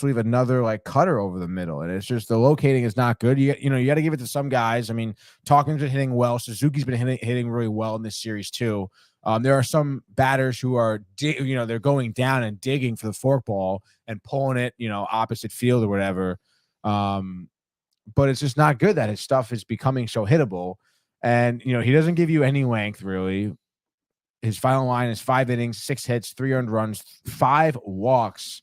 C: leave another like cutter over the middle. And it's just the locating is not good. You got to give it to some guys. I mean, Talkin's been hitting well. Suzuki's been hitting really well in this series too. There are some batters who are, they're going down and digging for the forkball and pulling it, opposite field or whatever. But it's just not good that his stuff is becoming so hittable. And, he doesn't give you any length really. His final line is 5 innings, 6 hits, 3 earned runs, 5 walks,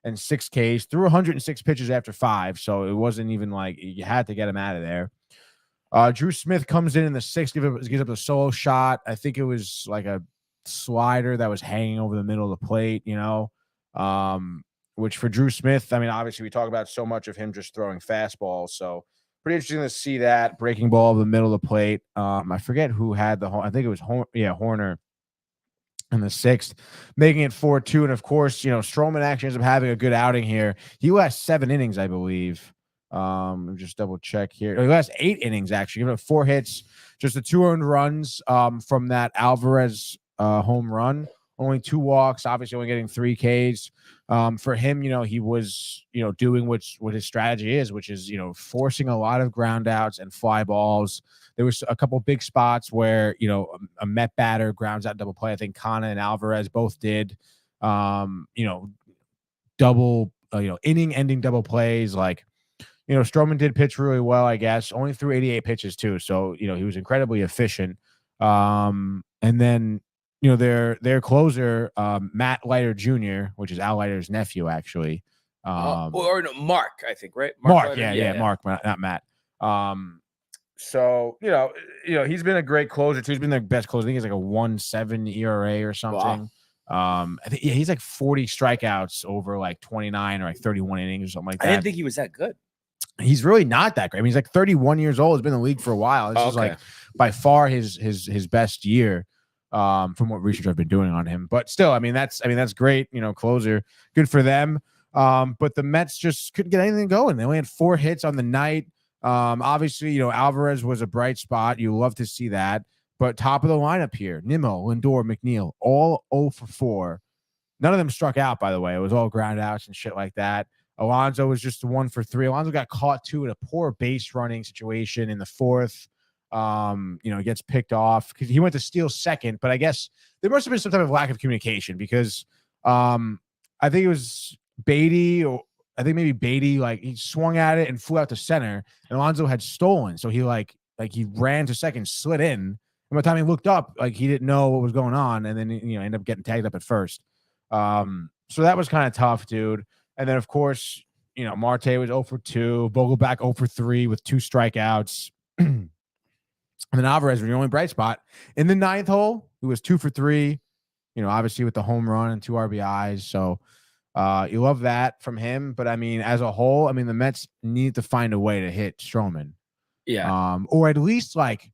C: and 6 Ks. Threw 106 pitches after 5, so it wasn't even like you had to get him out of there. Drew Smith comes in the 6th, gives up a solo shot. I think it was like a slider that was hanging over the middle of the plate, which for Drew Smith, I mean, obviously we talk about so much of him just throwing fastballs, so pretty interesting to see that breaking ball over the middle of the plate. I forget who had I think it was Horner in the 6th, making it 4-2. And of course, Stroman actually ends up having a good outing here. He last 7 innings, I believe. Just double check here. He last 8 innings, actually. Giving up 4 hits, just the 2 earned runs from that Alvarez home run. Only 2 walks, obviously only getting 3 Ks. For him, he was, doing what his strategy is, which is, forcing a lot of ground outs and fly balls. There was a couple big spots where, a Met batter grounds out double play. I think Kana and Alvarez both did, double, inning ending double plays. Like, Stroman did pitch really well, I guess, only threw 88 pitches too. So, he was incredibly efficient. And then, their closer, Matt Leiter Jr., which is Al Leiter's nephew, actually.
A: Or no, Mark, I think, right?
C: Mark,
A: Leiter?
C: yeah, Mark, not Matt. So, he's been a great closer too. He's been their best closer. I think he's like a 1.7 ERA or something. Wow. I think he's like 40 strikeouts over like 29 or like 31 innings or something like that.
A: I didn't think he was that good.
C: He's really not that great. I mean, he's like 31 years old. He's been in the league for a while. This is like by far his best year. From what research I've been doing on him, but still, that's great. Closer, good for them. But the Mets just couldn't get anything going. They only had 4 hits on the night. Obviously, Alvarez was a bright spot. You love to see that. But top of the lineup here, Nimmo, Lindor, McNeil, all 0 for 4. None of them struck out, by the way. It was all ground outs and shit like that. Alonso was just 1 for 3. Alonso got caught too in a poor base running situation in the 4th. Gets picked off because he went to steal second, but I guess there must have been some type of lack of communication because I think it was Beatty, or I think maybe Beatty, like he swung at it and flew out to center, and Alonso had stolen. So he he ran to second, slid in, and by the time he looked up, like he didn't know what was going on, and then ended up getting tagged up at first. So that was kind of tough, dude. And then of course, Marte was 0 for 2, Vogelbach 0 for 3 with 2 strikeouts. And then Alvarez was the only bright spot in the 9th hole. He was 2 for 3, obviously with the home run and 2 RBIs. So you love that from him. But as a whole, the Mets need to find a way to hit Stroman.
A: Yeah.
C: Or at least like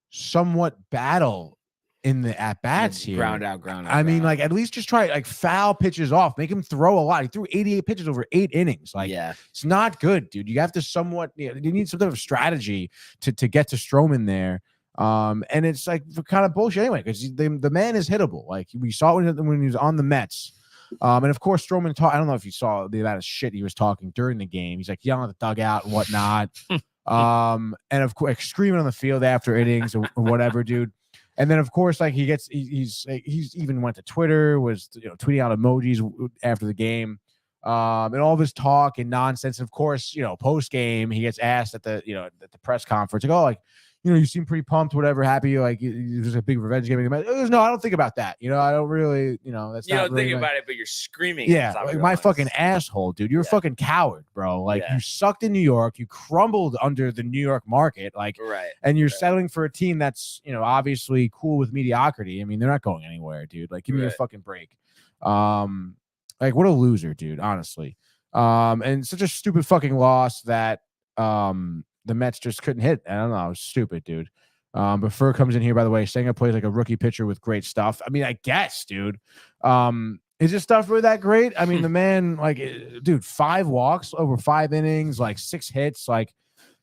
C: somewhat battle in the at-bats here.
A: Ground out.
C: At least just try like foul pitches off. Make him throw a lot. He threw 88 pitches over 8 innings. It's not good, dude. You have to somewhat, you need some type of strategy to get to Stroman there. And it's like kind of bullshit anyway, because the man is hittable. Like we saw when he was on the Mets. And of course, Stroman I don't know if you saw the amount of shit he was talking during the game. He's like yelling at the dugout and whatnot. And of course, screaming on the field after innings or whatever, dude. And then, of course, like he's even went to Twitter, was tweeting out emojis after the game, and all of his talk and nonsense. And of course, post game he gets asked at the press conference, like, you seem pretty pumped, whatever, happy, like it was a big revenge game. No, I don't think about that. I don't really, that's
A: You
C: not
A: don't
C: really
A: think about it, but you're screaming.
C: Yeah, like my fucking asshole, dude. You're a fucking coward, bro. Like you sucked in New York, you crumbled under the New York market, like, and you're settling for a team that's, obviously cool with mediocrity. I mean, they're not going anywhere, dude. Like, give me a fucking break. Like, what a loser, dude. Honestly, and such a stupid fucking loss that the Mets just couldn't hit. I don't know. It was stupid, dude. But Fur comes in here, by the way. Senga plays like a rookie pitcher with great stuff. I mean, I guess, dude. Is his stuff really that great? I mean, the man, like, dude, 5 walks over 5 innings, like 6 hits. Like,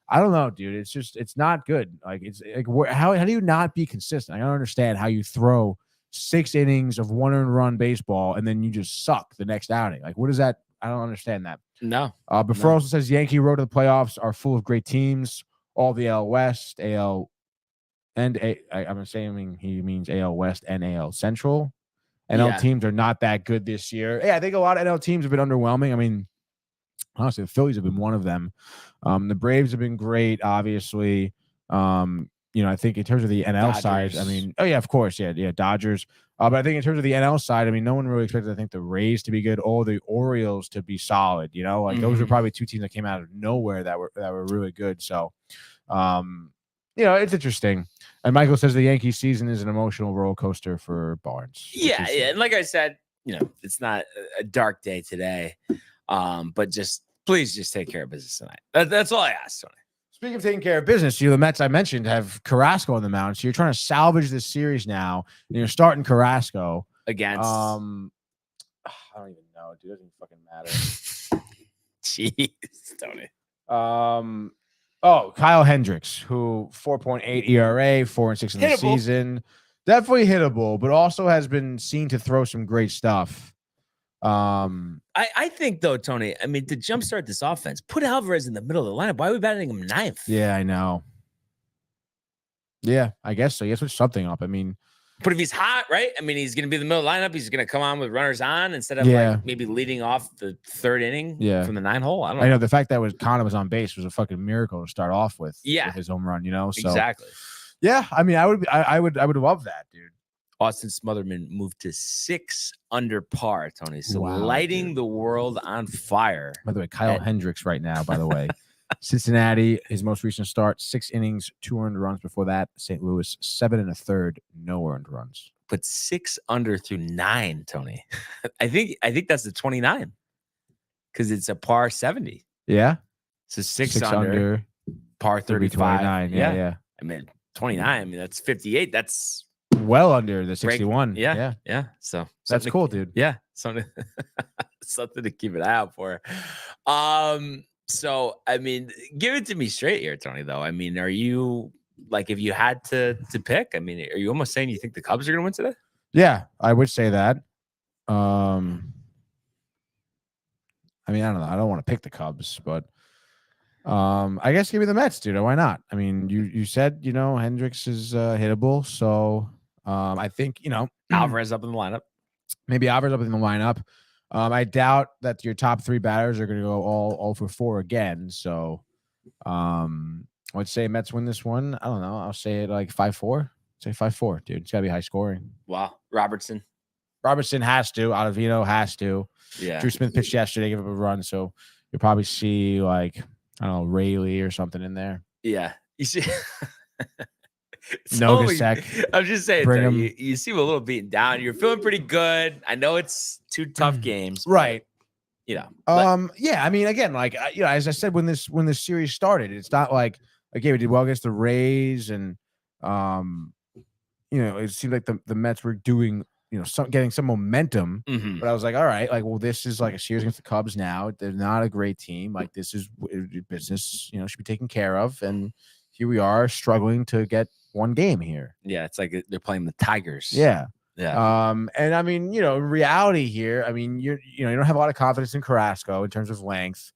C: I don't know, dude. It's not good. Like, it's like, how do you not be consistent? I don't understand how you throw 6 innings of 1 earned run baseball and then you just suck the next outing. Like, what is that? I don't understand that.
A: No.
C: But Fur also says Yankee road to the playoffs are full of great teams. All the AL West, AL, and I'm assuming he means AL West and AL Central. NL teams are not that good this year. Yeah, I think a lot of NL teams have been underwhelming. I mean, honestly, the Phillies have been one of them. The Braves have been great, obviously. I think in terms of the NL side, I mean, of course, Dodgers. But I think in terms of the NL side, I mean, no one really expected, I think, the Rays to be good or the Orioles to be solid. Those are probably 2 teams that came out of nowhere that were really good. So, it's interesting. And Michael says the Yankee season is an emotional roller coaster for Barnes.
A: Yeah. And like I said, it's not a dark day today. But please just take care of business tonight. That's all I ask, Tony.
C: Speaking of taking care of business, the Mets I mentioned have Carrasco on the mound. So you're trying to salvage this series now, and you're starting Carrasco
A: against.
C: I don't even know, dude. It doesn't fucking matter.
A: Jeez, Tony.
C: Kyle Hendricks, who 4.8 ERA, 4-6 in the season, definitely hittable, but also has been seen to throw some great stuff.
A: I think though, Tony, I mean, to jumpstart this offense, put Alvarez in the middle of the lineup. Why are we batting him 9th?
C: Yeah, I know. Yeah, I guess so. You switch something up. I mean,
A: but if he's hot, right? I mean, he's going to be in the middle of the lineup. He's going to come on with runners on instead of like maybe leading off the 3rd inning from the 9 hole. I know
C: the fact that Connor was on base was a fucking miracle to start off with.
A: Yeah,
C: with his home run. So
A: exactly.
C: Yeah, I mean, I would love that, dude.
A: Austin Smotherman moved to 6 under par, Tony. So lighting the world on fire.
C: By the way, Kyle Hendricks right now, by the way. Cincinnati, his most recent start, 6 innings, 2 earned runs. Before that, St. Louis, 7 1/3, no earned runs.
A: But 6 under through 9, Tony. I think that's the 29 because it's a par 70.
C: Yeah.
A: So 6 under, par 35.
C: Yeah.
A: I mean, 29. I mean, that's 58. That's
C: well under the 61.
A: Yeah. So
C: that's cool, dude.
A: Yeah. Something to keep an eye out for. So I mean, give it to me straight here, Tony, though. I mean, are you like, if you had to pick, I mean, are you almost saying you think the Cubs are gonna win today?
C: Yeah, I would say that. I mean, I don't know. I don't want to pick the Cubs, but I guess give me the Mets, dude. Why not? I mean, you said, Hendricks is hittable, so I think,
A: Alvarez up in the lineup.
C: Maybe Alvarez up in the lineup. I doubt that your top 3 batters are going to go all for 4 again. So I'd say Mets win this one. I don't know. I'll say it like 5-4. Say 5-4, dude. It's got to be high scoring.
A: Wow. Robertson
C: has to. Ottavino has to.
A: Yeah.
C: Drew Smith pitched yesterday, gave up a run. So you'll probably see like, I don't know, Rayleigh or something in there.
A: Yeah. You see.
C: Nogasek.
A: I'm just saying, you seem a little beaten down. You're feeling pretty good. I know it's 2 tough games,
C: right?
A: Yeah.
C: I mean, again, like as I said when this series started, it's not like okay, we did well against the Rays, and it seemed like the Mets were doing getting some momentum.
A: Mm-hmm.
C: But I was like, all right, like, well, this is like a series against the Cubs now. They're not a great team. Like, this is business. Should be taken care of, and here we are struggling to get 1 game here.
A: Yeah, it's like they're playing the Tigers.
C: Yeah.
A: Yeah.
C: And I mean, reality here, I mean, you don't have a lot of confidence in Carrasco in terms of length.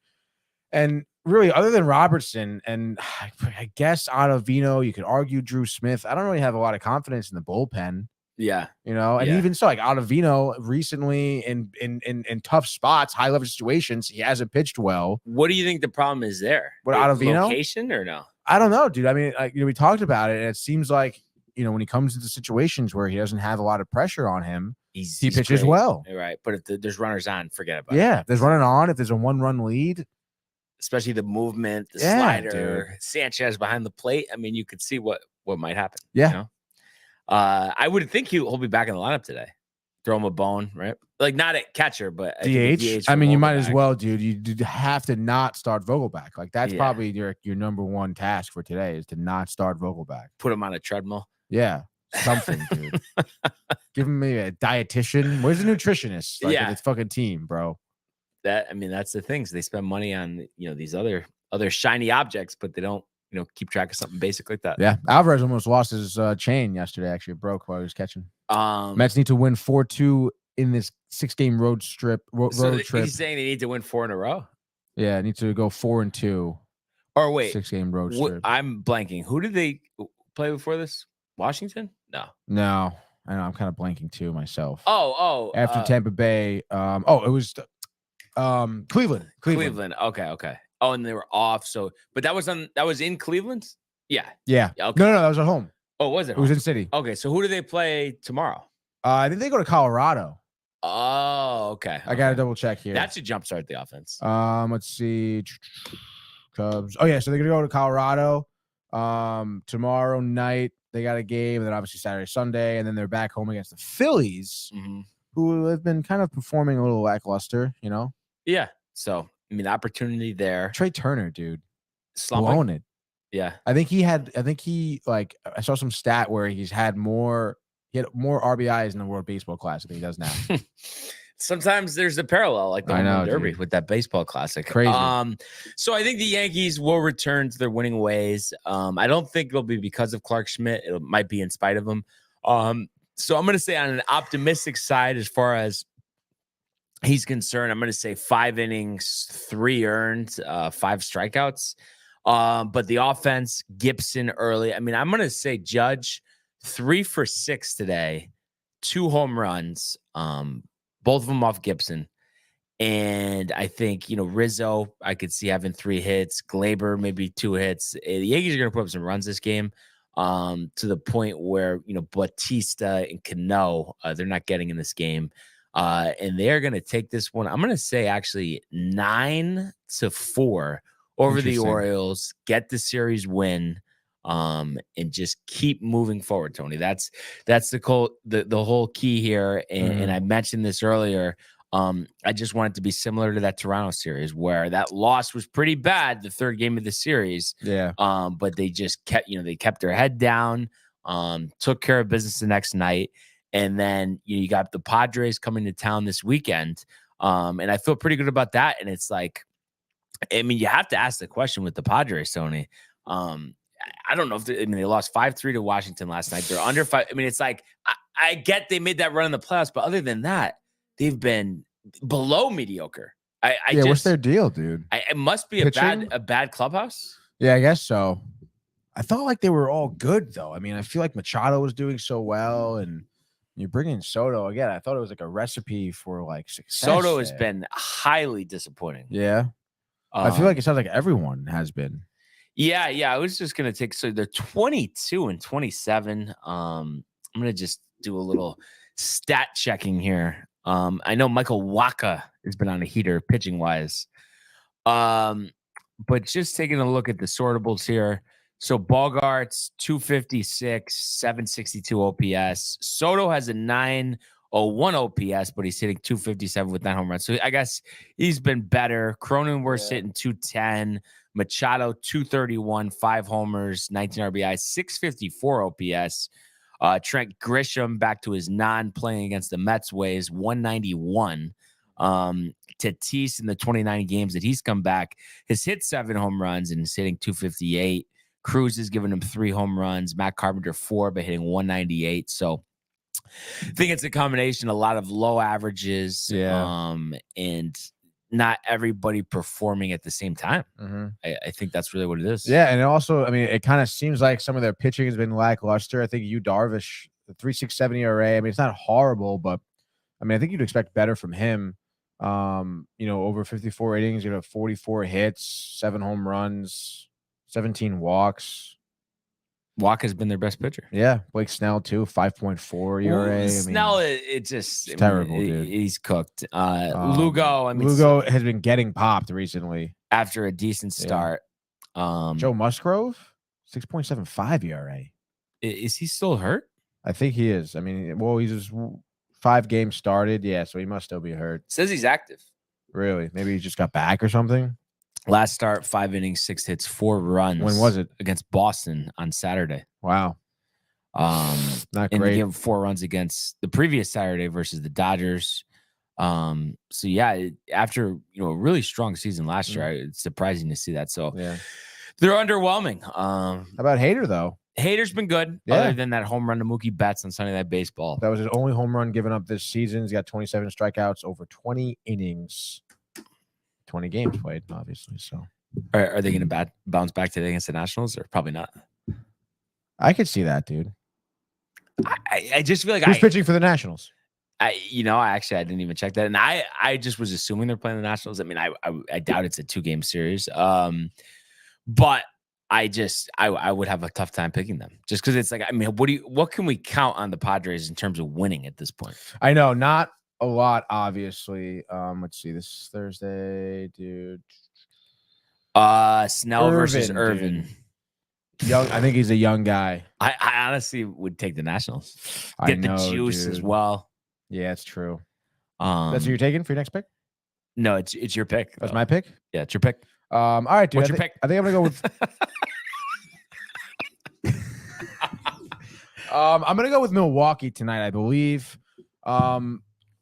C: And really, other than Robertson and I guess Ottavino, you could argue Drew Smith, I don't really have a lot of confidence in the bullpen.
A: Yeah.
C: You know, and even so, like Ottavino recently in tough spots, high leverage situations, he hasn't pitched well.
A: What do you think the problem is there?
C: With Ottavino?
A: Location or no?
C: I don't know, dude. I mean, we talked about it, and it seems like, when he comes into situations where he doesn't have a lot of pressure on him, he pitches
A: great.
C: well.
A: Right. But if there's runners on, forget about it.
C: Yeah. If there's running on, if there's a 1-run lead.
A: Especially the movement, the slider, dude. Sanchez behind the plate. I mean, you could see what might happen.
C: Yeah.
A: You know? I would think he'll be back in the lineup today. Throw him a bone, right? Like not at catcher, but
C: DH. I mean, you might as well, dude. You have to not start Vogelback. Like that's probably your number one task for today is to not start Vogelback.
A: Put him on a treadmill.
C: Yeah, something, dude. Give him a dietitian. Where's the nutritionist? Like, it's fucking team, bro.
A: That's the things they spend money on. These other shiny objects, but they don't. Keep track of something basic like that.
C: Yeah, Alvarez almost lost his chain yesterday. Actually, it broke while he was catching. Mets need to win 4-2 in this 6-game road trip.
A: He's saying they need to win 4 in a row.
C: Yeah, need to go 4-2.
A: Or wait,
C: 6-game road trip.
A: I'm blanking. Who did they play before this? Washington? No.
C: I know. I'm kind of blanking too myself.
A: After
C: Tampa Bay. It was Cleveland.
A: Cleveland. Okay. Oh, and they were off. So, but that was in Cleveland. Yeah.
C: Okay. No, that was at home.
A: Oh, was it?
C: It was in city.
A: Okay, so who do they play tomorrow?
C: I think they go to Colorado.
A: Oh, okay.
C: I gotta double check here.
A: That should jumpstart the offense.
C: Let's see. Cubs. Oh yeah, so they're gonna go to Colorado. Tomorrow night they got a game, and then obviously Saturday, Sunday, and then they're back home against the Phillies, who have been kind of performing a little lackluster.
A: Yeah. So opportunity there.
C: Trey Turner, dude,
A: blowing
C: it.
A: Yeah,
C: I think I saw some stat where he had more RBIs in the World Baseball Classic than he does now.
A: Sometimes there's a parallel, like the Home Run Derby with that baseball classic.
C: Crazy.
A: So I think the Yankees will return to their winning ways. I don't think it'll be because of Clark Schmidt. It might be in spite of him. So I'm going to say on an optimistic side, as far as he's concerned, I'm going to say 5 innings, 3 earned, 5 strikeouts. But the offense, Gibson early. I'm going to say Judge 3 for 6 today, 2 home runs, both of them off Gibson. And I think, Rizzo, I could see having 3 hits, Glaber, maybe 2 hits. The Yankees are going to put up some runs this game, to the point where, Bautista and Cano, they're not getting in this game. And they're going to take this one. I'm going to say actually 9-4 over the Orioles, get the series win, and just keep moving forward, Tony. That's the whole key here. And I mentioned this earlier. I just want it to be similar to that Toronto series where that loss was pretty bad, the 3rd game of the series.
C: Yeah.
A: But they just kept, they kept their head down, took care of business the next night. And then you got the Padres coming to town this weekend. And I feel pretty good about that. And it's like, you have to ask the question with the Padres, Tony. I don't know if they lost 5-3 to Washington last night. They're under 5. It's like, I get they made that run in the playoffs, but other than that, they've been below mediocre.
C: What's their deal, dude?
A: It must be a bad clubhouse.
C: Yeah, I guess so. I felt like they were all good, though. I feel like Machado was doing so well, and you bring in Soto again. I thought it was like a recipe for like success.
A: Soto has been highly disappointing.
C: Yeah. I feel like it sounds like everyone has been.
A: Yeah. I was just going to take, so they're 22-27. I'm going to just do a little stat checking here. I know Michael Wacha has been on a heater pitching wise. But just taking a look at the sortables here. So Bogart's 256, 762 OPS. Soto has a 901 OPS, but he's hitting 257 with 9 home runs. So I guess he's been better. Cronenworth's hitting 210. Machado 231, 5 homers, 19 RBIs, 654 OPS. Trent Grisham back to his non-playing against the Mets ways, 191. Tatis in the 29 games that he's come back has hit 7 home runs and is hitting 258. Cruz has given him 3 home runs. Matt Carpenter 4, but hitting 198. So I think it's a combination, a lot of low averages, and not everybody performing at the same time. I think that's really what it is.
C: Yeah, and also, it kind of seems like some of their pitching has been lackluster. I think Yu Darvish the 3.67 ERA. I mean, it's not horrible, but I mean, I think you'd expect better from him. Over 54 innings, 44 hits, 7 home runs, 17 walks.
A: Walker's been their best pitcher.
C: Yeah, Blake Snell too, 5.4 ERA.
A: Snell, it's
C: terrible, dude.
A: He's cooked. Lugo,
C: Lugo has been getting popped recently
A: after a decent start.
C: Joe Musgrove, 6.75 ERA.
A: Is he still hurt?
C: I think he is. I mean, well, he's just 5 games started. Yeah, so he must still be hurt.
A: Says he's active.
C: Really? Maybe he just got back or something?
A: Last start, 5 innings, 6 hits, 4 runs.
C: When was it?
A: Against Boston on Saturday.
C: Wow. Not
A: and
C: great.
A: He gave 4 runs against the previous Saturday versus the Dodgers. So yeah, after a really strong season last year, it's surprising to see that. So
C: yeah,
A: they're underwhelming.
C: How about Hader though?
A: Hader's been good, other than that home run to Mookie Betts on Sunday Night Baseball.
C: That was his only home run given up this season. He's got 27 strikeouts over 20 innings. 20 games played, obviously. So,
A: are they going to bounce back today against the Nationals, or probably not?
C: I could see that, dude.
A: I just feel like
C: who's pitching for the Nationals?
A: I didn't even check that, and I just was assuming they're playing the Nationals. I mean, I doubt it's a 2-game series, but I would have a tough time picking them just because it's like, I mean, what can we count on the Padres in terms of winning at this point?
C: I know, not a lot, obviously. Let's see, this Thursday, dude.
A: Snell versus Irvin.
C: Young, I think he's a young guy.
A: I honestly would take the Nationals. Get the juice as well.
C: Yeah, it's true. That's what you're taking for your next pick?
A: No, it's your pick.
C: That's my pick?
A: Yeah, it's your pick.
C: All right, dude.
A: What's your pick?
C: I think I'm gonna go with I'm gonna go with Milwaukee tonight, I believe.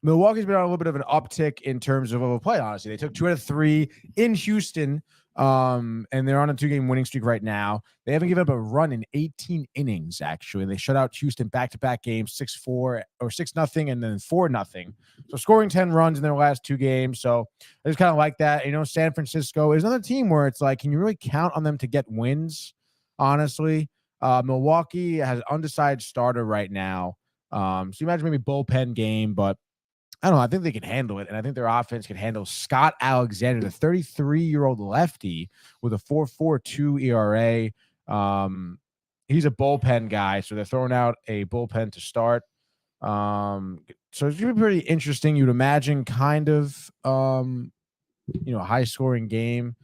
C: Milwaukee's been on a little bit of an uptick in terms of play, honestly. They took 2 out of 3 in Houston, and they're on a 2-game winning streak right now. They haven't given up a run in 18 innings, actually. They shut out Houston back-to-back games, 6-4 or 6-0, and then 4-0. So scoring 10 runs in their last 2 games. So I just kind of like that. San Francisco is another team where it's like, can you really count on them to get wins, honestly? Milwaukee has an undecided starter right now. So you imagine maybe bullpen game, but I don't know. I think they can handle it, and I think their offense can handle Scott Alexander, the 33-year-old lefty with a 4.42 ERA. He's a bullpen guy, so they're throwing out a bullpen to start. So it's going to be pretty interesting. You'd imagine kind of, high-scoring game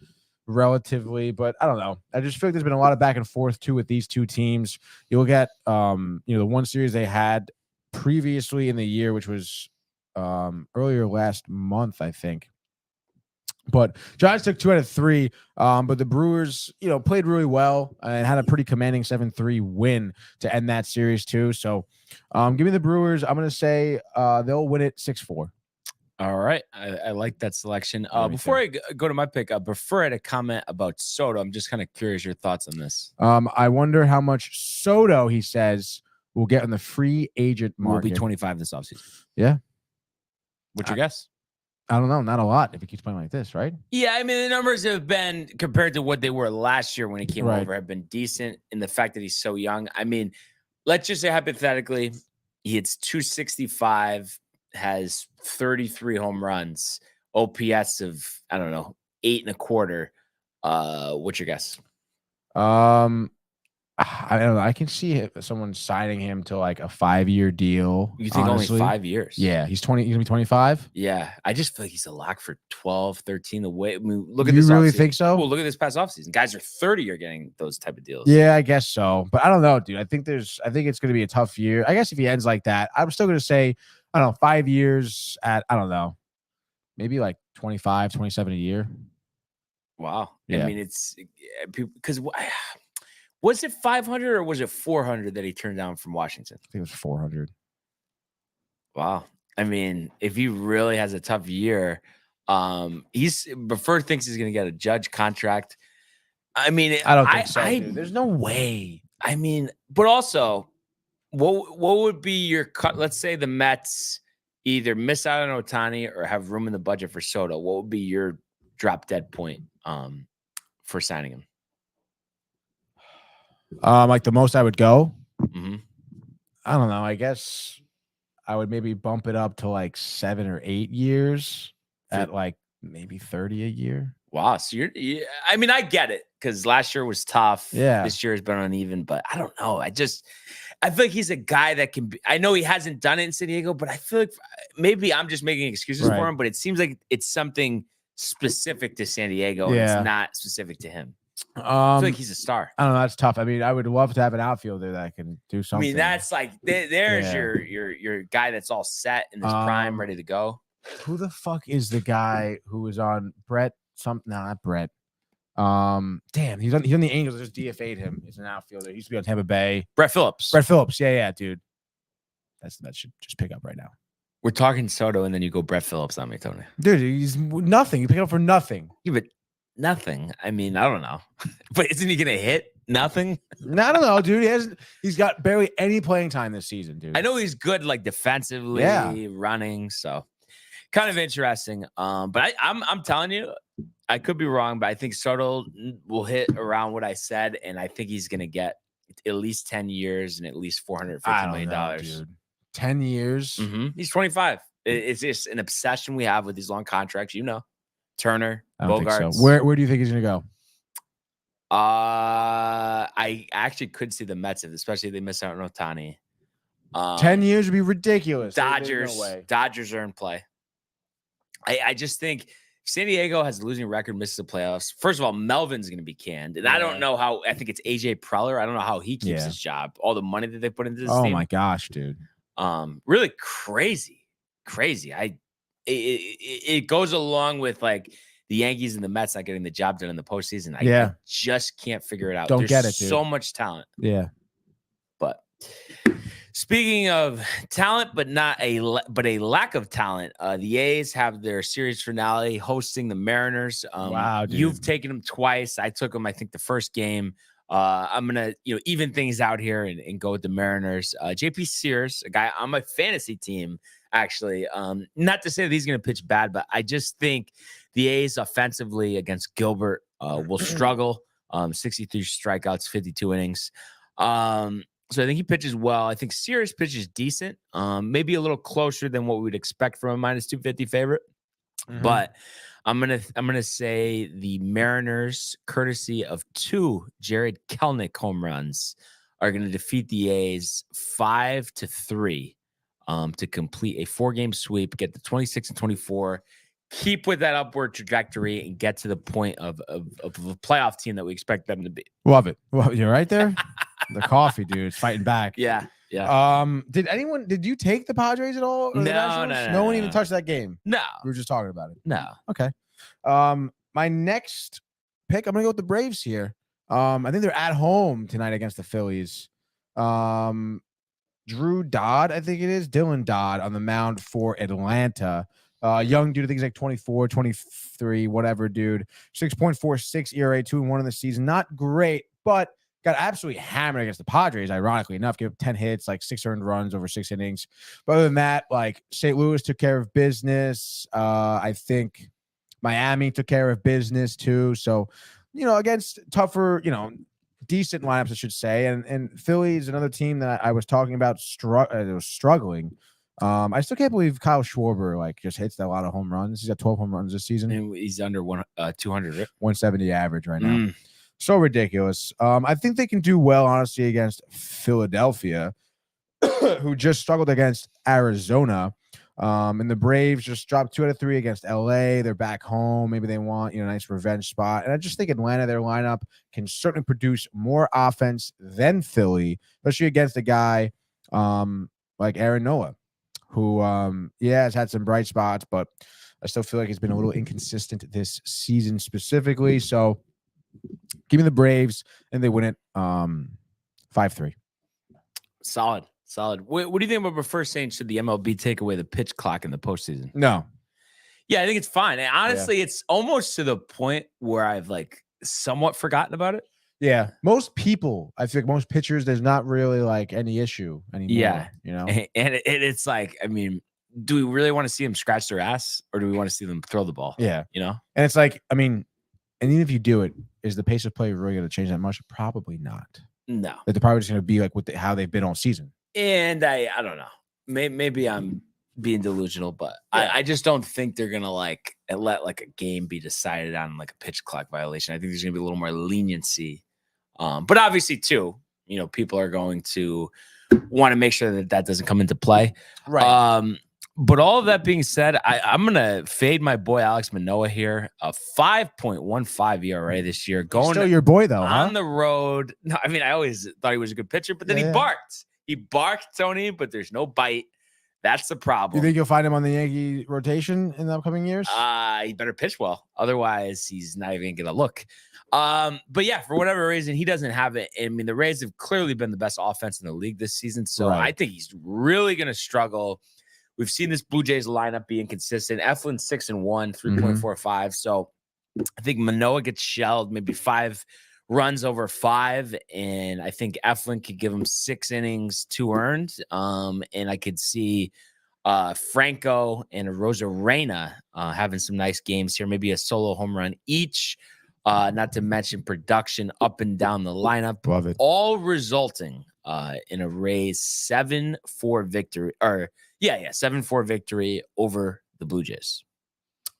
C: relatively, but I don't know. I just feel like there's been a lot of back and forth, too, with these two teams. You'll get, the one series they had previously in the year, which was earlier last month, I think. But Giants took 2 out of 3. But the Brewers, played really well and had a pretty commanding 7-3 win to end that series too. So give me the Brewers. I'm going to say they'll win it 6-4.
A: All right. I like that selection. Before I go to my pick, I prefer to comment about Soto. I'm just kind of curious your thoughts on this.
C: I wonder how much Soto, he says, will get on the free agent market.
A: Will be 25 this offseason.
C: Yeah.
A: What's your guess?
C: I don't know. Not a lot if he keeps playing like this, right?
A: Yeah, I mean, the numbers have been, compared to what they were last year when he came over, have been decent. And the fact that he's so young, I mean, let's just say hypothetically, he hits 265, has 33 home runs, OPS of, I don't know, 8.25. What's your guess?
C: I don't know. I can see someone signing him to like a 5-year deal.
A: You think honestly? Only 5 years?
C: Yeah, he's 20. He's gonna be 25.
A: Yeah, I just feel like he's a lock for 12, 13. The way, I mean, look at
C: this. You really
A: offseason.
C: Think so?
A: Well, look at this past offseason. Guys are 30 are getting those type of deals.
C: Yeah, I guess so. But I don't know, dude. I think it's gonna be a tough year. I guess if he ends like that, I'm still gonna say, I don't know, 5 years at, I don't know, maybe like 25, 27 a year.
A: Wow.
C: Yeah.
A: I mean, it's because. Was it 500 or was it 400 that he turned down from Washington?
C: I think it was 400.
A: Wow. I mean, if he really has a tough year, Buffer thinks he's going to get a Judge contract. I mean,
C: I don't think so, dude. There's no way.
A: I mean, but also, what would be your cut? Let's say the Mets either miss out on Ohtani or have room in the budget for Soto. What would be your drop dead point for signing him?
C: Like the most I would go.
A: Mm-hmm.
C: I don't know. I guess I would maybe bump it up to like 7 or 8 years at like maybe 30 a year.
A: Wow. So I mean, I get it because last year was tough.
C: Yeah.
A: This year has been uneven, but I don't know. I feel like he's a guy that can be, I know he hasn't done it in San Diego, but I feel like maybe I'm just making excuses for him, but it seems like it's something specific to San Diego and it's not specific to him. I feel like he's a star.
C: I don't know. That's tough. I mean, I would love to have an outfielder that can do something.
A: I mean, that's like, there's your guy that's all set in his prime, ready to go.
C: Who the fuck is the guy who was on Brett? Not Brett. Damn, he's on the Angels. I just DFA'd him. He's an outfielder. He used to be on Tampa Bay.
A: Brett Phillips.
C: Yeah, dude. That should just pick up right now.
A: We're talking Soto, and then you go Brett Phillips on me, Tony.
C: Dude, he's nothing. You pick up for nothing.
A: Yeah, but nothing. I mean, I don't know. But isn't he gonna hit nothing?
C: I don't know, dude. He's got barely any playing time this season, dude.
A: I know he's good, like defensively, running. So kind of interesting. But I'm telling you, I could be wrong, but I think Soto will hit around what I said, and I think he's gonna get at least 10 years and at least $450 million.
C: Dude. 10 years.
A: Mm-hmm. He's 25. It's just an obsession we have with these long contracts. You know, Turner, Bogarts.
C: So. Where do you think he's gonna go?
A: I actually could see the Mets, especially if they miss out on Ohtani.
C: 10 years would be ridiculous.
A: Dodgers.
C: No way.
A: Dodgers are in play. I just think San Diego has a losing record, misses the playoffs. First of all, Melvin's going to be canned. And I don't know how. I think it's AJ Preller. I don't know how he keeps his job. All the money that they put into this team.
C: Oh, my gosh, dude.
A: Really crazy. It goes along with like the Yankees and the Mets not getting the job done in the postseason. I just can't figure it out.
C: Don't get it, dude.
A: So much talent.
C: Yeah.
A: But speaking of talent, but a lack of talent, the A's have their series finale hosting the Mariners.
C: Wow, dude.
A: You've taken them twice. I took them, I think, the first game. I'm gonna even things out here and go with the Mariners. JP Sears, a guy on my fantasy team, actually. Not to say that he's gonna pitch bad, but I just think the A's offensively against Gilbert will struggle. 63 strikeouts, 52 innings. So I think he pitches well. I think Sears pitches decent. Maybe a little closer than what we would expect from a -250 favorite. Mm-hmm. But I'm gonna say the Mariners, courtesy of 2 Jared Kelenic home runs, are gonna defeat the A's 5-3 to complete a 4-game sweep, get the 26-24, keep with that upward trajectory, and get to the point of a playoff team that we expect them to be.
C: Love it. Well, you're right there. The coffee, dude, is fighting back.
A: Yeah.
C: Did you take the Padres at all? No one even touched that game.
A: No.
C: We were just talking about it.
A: No.
C: Okay. My next pick, I'm gonna go with the Braves here. I think they're at home tonight against the Phillies. Drew Dodd, I think it is. Dylan Dodd on the mound for Atlanta. Young dude, I think he's like 24, 23, whatever, dude. 6.46 ERA, 2-1 in the season. Not great, but got absolutely hammered against the Padres, ironically enough. Gave up 10 hits, like 6 earned runs over 6 innings. But other than that, like St. Louis took care of business. I think Miami took care of business too. So, against tougher, decent lineups, I should say. And Philly is another team that I was talking about was struggling. I still can't believe Kyle Schwarber just hits a lot of home runs. He's got 12 home runs this season.
A: And he's under 200,
C: 170 average right now. So ridiculous. I think they can do well, honestly, against Philadelphia, who just struggled against Arizona. And the Braves just dropped 2 out of 3 against LA. They're back home. Maybe they want, a nice revenge spot. And I just think Atlanta, their lineup can certainly produce more offense than Philly, especially against a guy like Aaron Nola, who, has had some bright spots, but I still feel like he's been a little inconsistent this season specifically. So give me the Braves, and they win it 5-3.
A: Solid. What do you think about first saying should the MLB take away the pitch clock in the postseason?
C: No.
A: Yeah, I think it's fine. And honestly, it's almost to the point where I've somewhat forgotten about it.
C: Yeah. Most people, I think most pitchers, there's not really any issue anymore.
A: Yeah. And it's do we really want to see them scratch their ass, or do we want to see them throw the ball?
C: Yeah.
A: And
C: it's and even if you do it, is the pace of play really going to change that much? Probably not.
A: No.
C: They're probably just going to be with how they've been all season.
A: And I don't know. Maybe I'm being delusional, but I just don't think they're gonna like let like a game be decided on like a pitch clock violation. I think there's gonna be a little more leniency. But obviously, too, people are going to want to make sure that doesn't come into play.
C: Right.
A: But all of that being said, I'm gonna fade my boy Alex Manoah here. A 5.15 ERA this year.
C: He's still your boy though,
A: on the road. No, I mean, I always thought he was a good pitcher, but then he barked. He barked, Tony, but there's no bite. That's the problem.
C: You think you'll find him on the Yankee rotation in the upcoming years?
A: He better pitch well. Otherwise, he's not even going to look. But yeah, for whatever reason, he doesn't have it. I mean, the Rays have clearly been the best offense in the league this season. So I think he's really going to struggle. We've seen this Blue Jays lineup be inconsistent. Eflin 6-1, 3.45. So I think Manoah gets shelled, maybe 5 runs over 5, and I think Eflin could give him 6 innings, 2 earned. And I could see Franco and Rosarena having some nice games here, maybe a solo home run each. Not to mention production up and down the lineup.
C: Love it.
A: All resulting in a Rays 7-4 victory, 7-4 victory over the Blue Jays.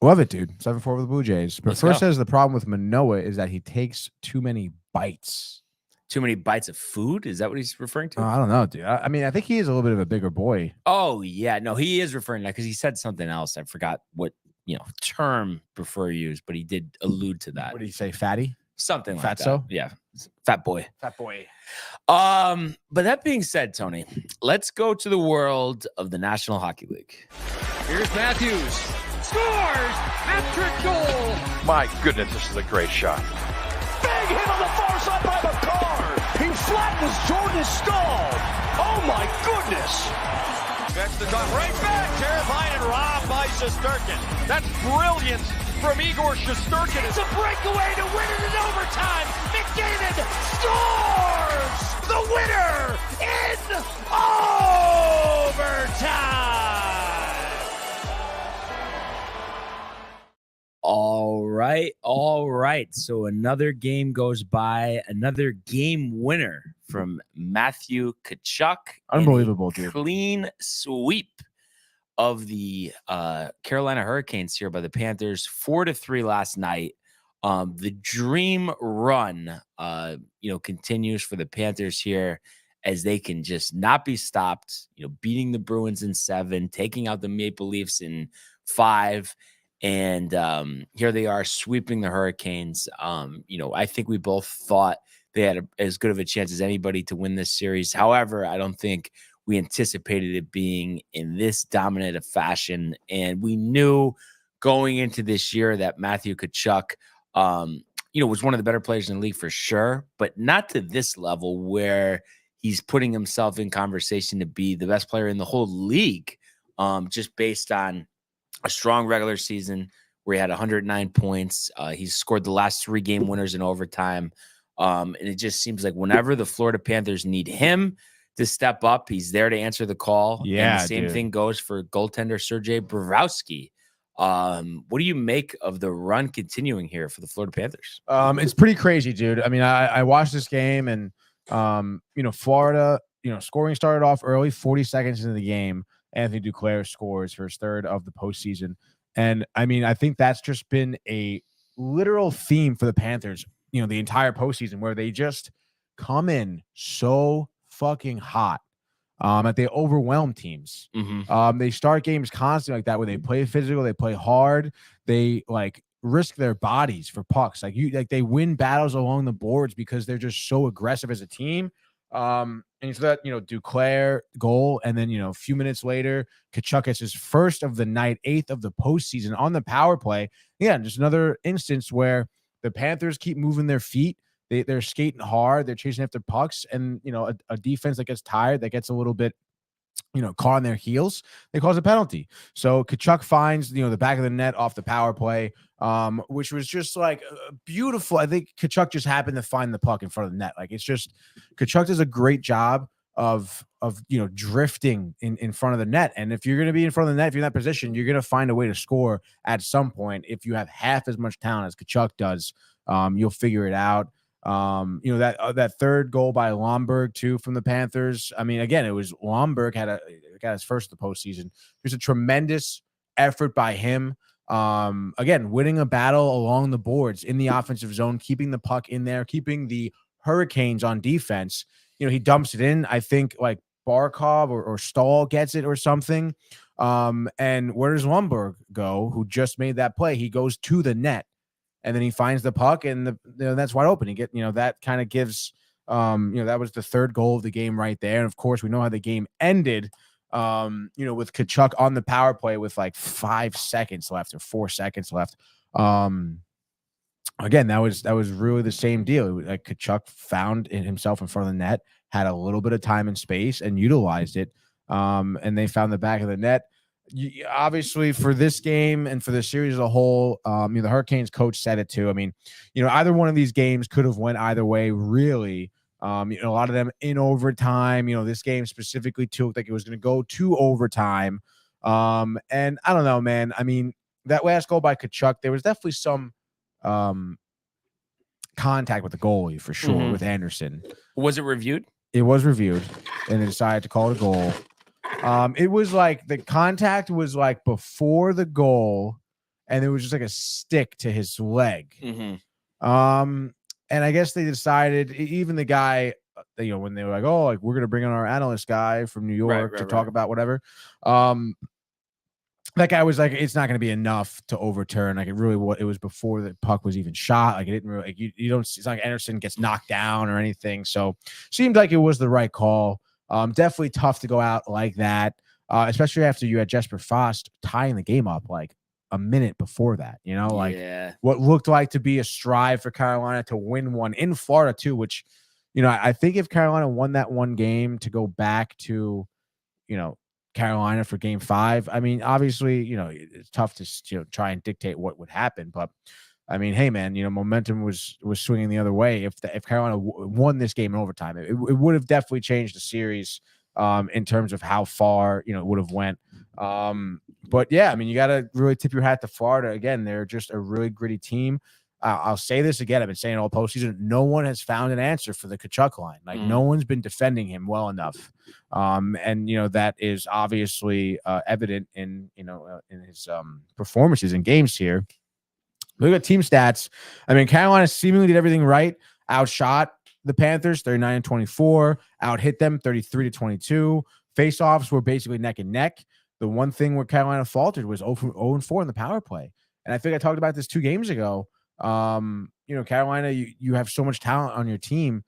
C: Love it, dude. 7-4 with the Blue Jays. But first says the problem with Manoah is that he takes too many bites.
A: Too many bites of food? Is that what he's referring to?
C: I don't know, dude. I mean, I think he is a little bit of a bigger boy.
A: Oh, yeah. No, he is referring to that because he said something else. I forgot what term prefer use, but he did allude to that.
C: What did he say? Fatty?
A: Something like
C: Fatso?
A: that. Yeah. Fat boy.
C: Fat boy.
A: But that being said, Tony, let's go to the world of the National Hockey League.
E: Here's Matthews. Scores! Hat-trick goal!
D: My goodness, this is a great shot. Big hit on the far side by McCarr. He flattens Jordan Stahl. Oh, my goodness.
E: That's the top right back. Terrified and robbed by Shesterkin. That's brilliance from Igor Shesterkin.
D: It's a breakaway to win it in overtime. McDavid scores the winner in overtime.
A: All right. So another game goes by, another game winner from Matthew Tkachuk.
C: Unbelievable, dude.
A: Clean sweep of the Carolina Hurricanes here by the Panthers, 4-3 last night. The dream run, continues for the Panthers here as they can just not be stopped, beating the Bruins in 7, taking out the Maple Leafs in 5. And here they are sweeping the Hurricanes. I think we both thought they had as good of a chance as anybody to win this series. However, I don't think we anticipated it being in this dominant a fashion. And we knew going into this year that Matthew Tkachuk, was one of the better players in the league for sure, but not to this level where he's putting himself in conversation to be the best player in the whole league, just based on a strong regular season where he had 109 points. He's scored the last 3 game winners in overtime. And it just seems like whenever the Florida Panthers need him to step up, he's there to answer the call.
C: Yeah,
A: and the same thing goes for goaltender Sergei Bobrovsky. What do you make of the run continuing here for the Florida Panthers?
C: It's pretty crazy, dude. I mean, I watched this game and, Florida, scoring started off early, 40 seconds into the game. Anthony Duclair scores for his 3rd of the postseason. And I mean, I think that's just been a literal theme for the Panthers, the entire postseason, where they just come in so fucking hot that they overwhelm teams. They start games constantly like that, where they play physical, they play hard, they risk their bodies for pucks. They win battles along the boards because they're just so aggressive as a team. And so that, Duclair goal. And then, a few minutes later, Tkachuk gets his 1st of the night, 8th of the postseason on the power play. Yeah. Just another instance where the Panthers keep moving their feet. They're skating hard. They're chasing after pucks, and, a defense that gets tired, that gets a little bit, caught on their heels, they cause a penalty. So Tkachuk finds, the back of the net off the power play, which was just beautiful. I think Tkachuk just happened to find the puck in front of the net. It's just, Tkachuk does a great job of drifting in front of the net. And if you're going to be in front of the net, if you're in that position, you're going to find a way to score at some point. If you have half as much talent as Tkachuk does, you'll figure it out. That third goal by Lomberg too from the Panthers. I mean, again, it was Lomberg got his first of the postseason. There's a tremendous effort by him. Again, winning a battle along the boards in the offensive zone, keeping the puck in there, keeping the Hurricanes on defense. He dumps it in. I think like Barkov or Stahl gets it or something. And where does Lomberg go? Who just made that play? He goes to the net. And then he finds the puck, and that's wide open. That kind of gives, that was the third goal of the game right there. And of course, we know how the game ended, with Tkachuk on the power play with like 5 seconds left or 4 seconds left. Again, that was really the same deal. Like Tkachuk found himself in front of the net, had a little bit of time and space, and utilized it. And they found the back of the net. Obviously, for this game and for the series as a whole, the Hurricanes coach said it too. I mean, either one of these games could have went either way, really. A lot of them in overtime. This game specifically too looked like it was going to go to overtime. And I don't know, man. I mean, that last goal by Tkachuk, there was definitely some contact with the goalie for sure with Anderson.
A: Was it reviewed?
C: It was reviewed, and they decided to call it a goal. It was like the contact was like before the goal, and it was just like a stick to his leg. And I guess they decided, even the guy, when they were like, oh, like we're gonna bring in our analyst guy from New York to talk about whatever. That guy was like, it's not going to be enough to overturn. Like it was before the puck was even shot. Like it didn't really, like you don't. It's not like Anderson gets knocked down or anything. So seemed like it was the right call. Definitely tough to go out like that, especially after you had Jesper Fast tying the game up like a minute before that. What looked like to be a strive for Carolina to win one in Florida too. Which, I think if Carolina won that one game to go back to, Carolina for game 5. I mean, obviously, it's tough to try and dictate what would happen, but I mean, hey man, momentum was swinging the other way. If Carolina won this game in overtime, it would have definitely changed the series in terms of how far it would have went. But yeah, I mean, you got to really tip your hat to Florida again. They're just a really gritty team. I'll say this again. I've been saying all postseason. No one has found an answer for the Tkachuk line. Like no one's been defending him well enough. And that is obviously evident in his performances in games here. Look at team stats. I mean, Carolina seemingly did everything right. Outshot the Panthers 39-24. Out hit them 33-22. Faceoffs were basically neck and neck. The one thing where Carolina faltered was 0-4 in the power play. And I think I talked about this 2 games ago. Carolina, you have so much talent on your team.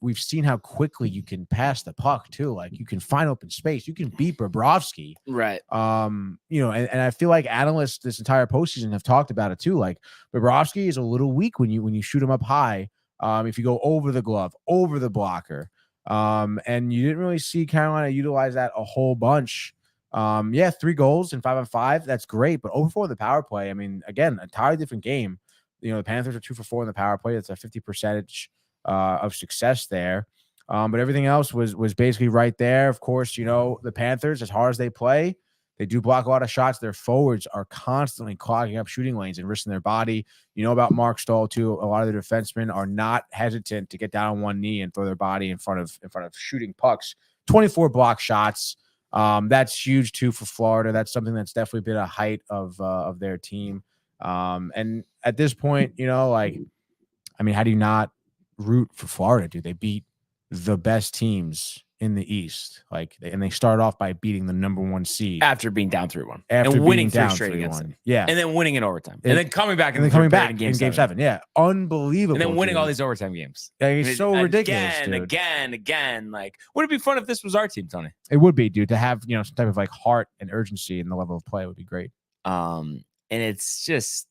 C: We've seen how quickly you can pass the puck too. Like you can find open space. You can beat Bobrovsky.
A: Right.
C: And I feel like analysts this entire postseason have talked about it too. Like Bobrovsky is a little weak when you shoot him up high. If you go over the glove, over the blocker. And you didn't really see Carolina utilize that a whole bunch. 3 goals and 5-on-5. That's great. But 0-4 the power play. I mean, again, entirely different game. The Panthers are 2-for-4 in the power play. That's a 50% of success there. But everything else was basically right there. Of course, the Panthers, as hard as they play, they do block a lot of shots. Their forwards are constantly clogging up shooting lanes and risking their body. About Mark Stahl too. A lot of the defensemen are not hesitant to get down on one knee and throw their body in front of shooting pucks. 24 block shots. That's huge too for Florida. That's something that's definitely been a height of their team. And at this point, how do you not root for Florida, dude? They beat the best teams in the East. And they start off by beating the number 1 seed
A: after being down 3-1
C: and
A: winning 3 straight against them.
C: Yeah.
A: And then winning in overtime. And then coming back
C: in game 7. Yeah. Unbelievable.
A: And then winning all these overtime games.
C: It's so ridiculous.
A: Again. Like, would it be fun if this was our team, Tony?
C: It would be, dude, to have, some type of heart and urgency in the level of play would be great.
A: And it's just,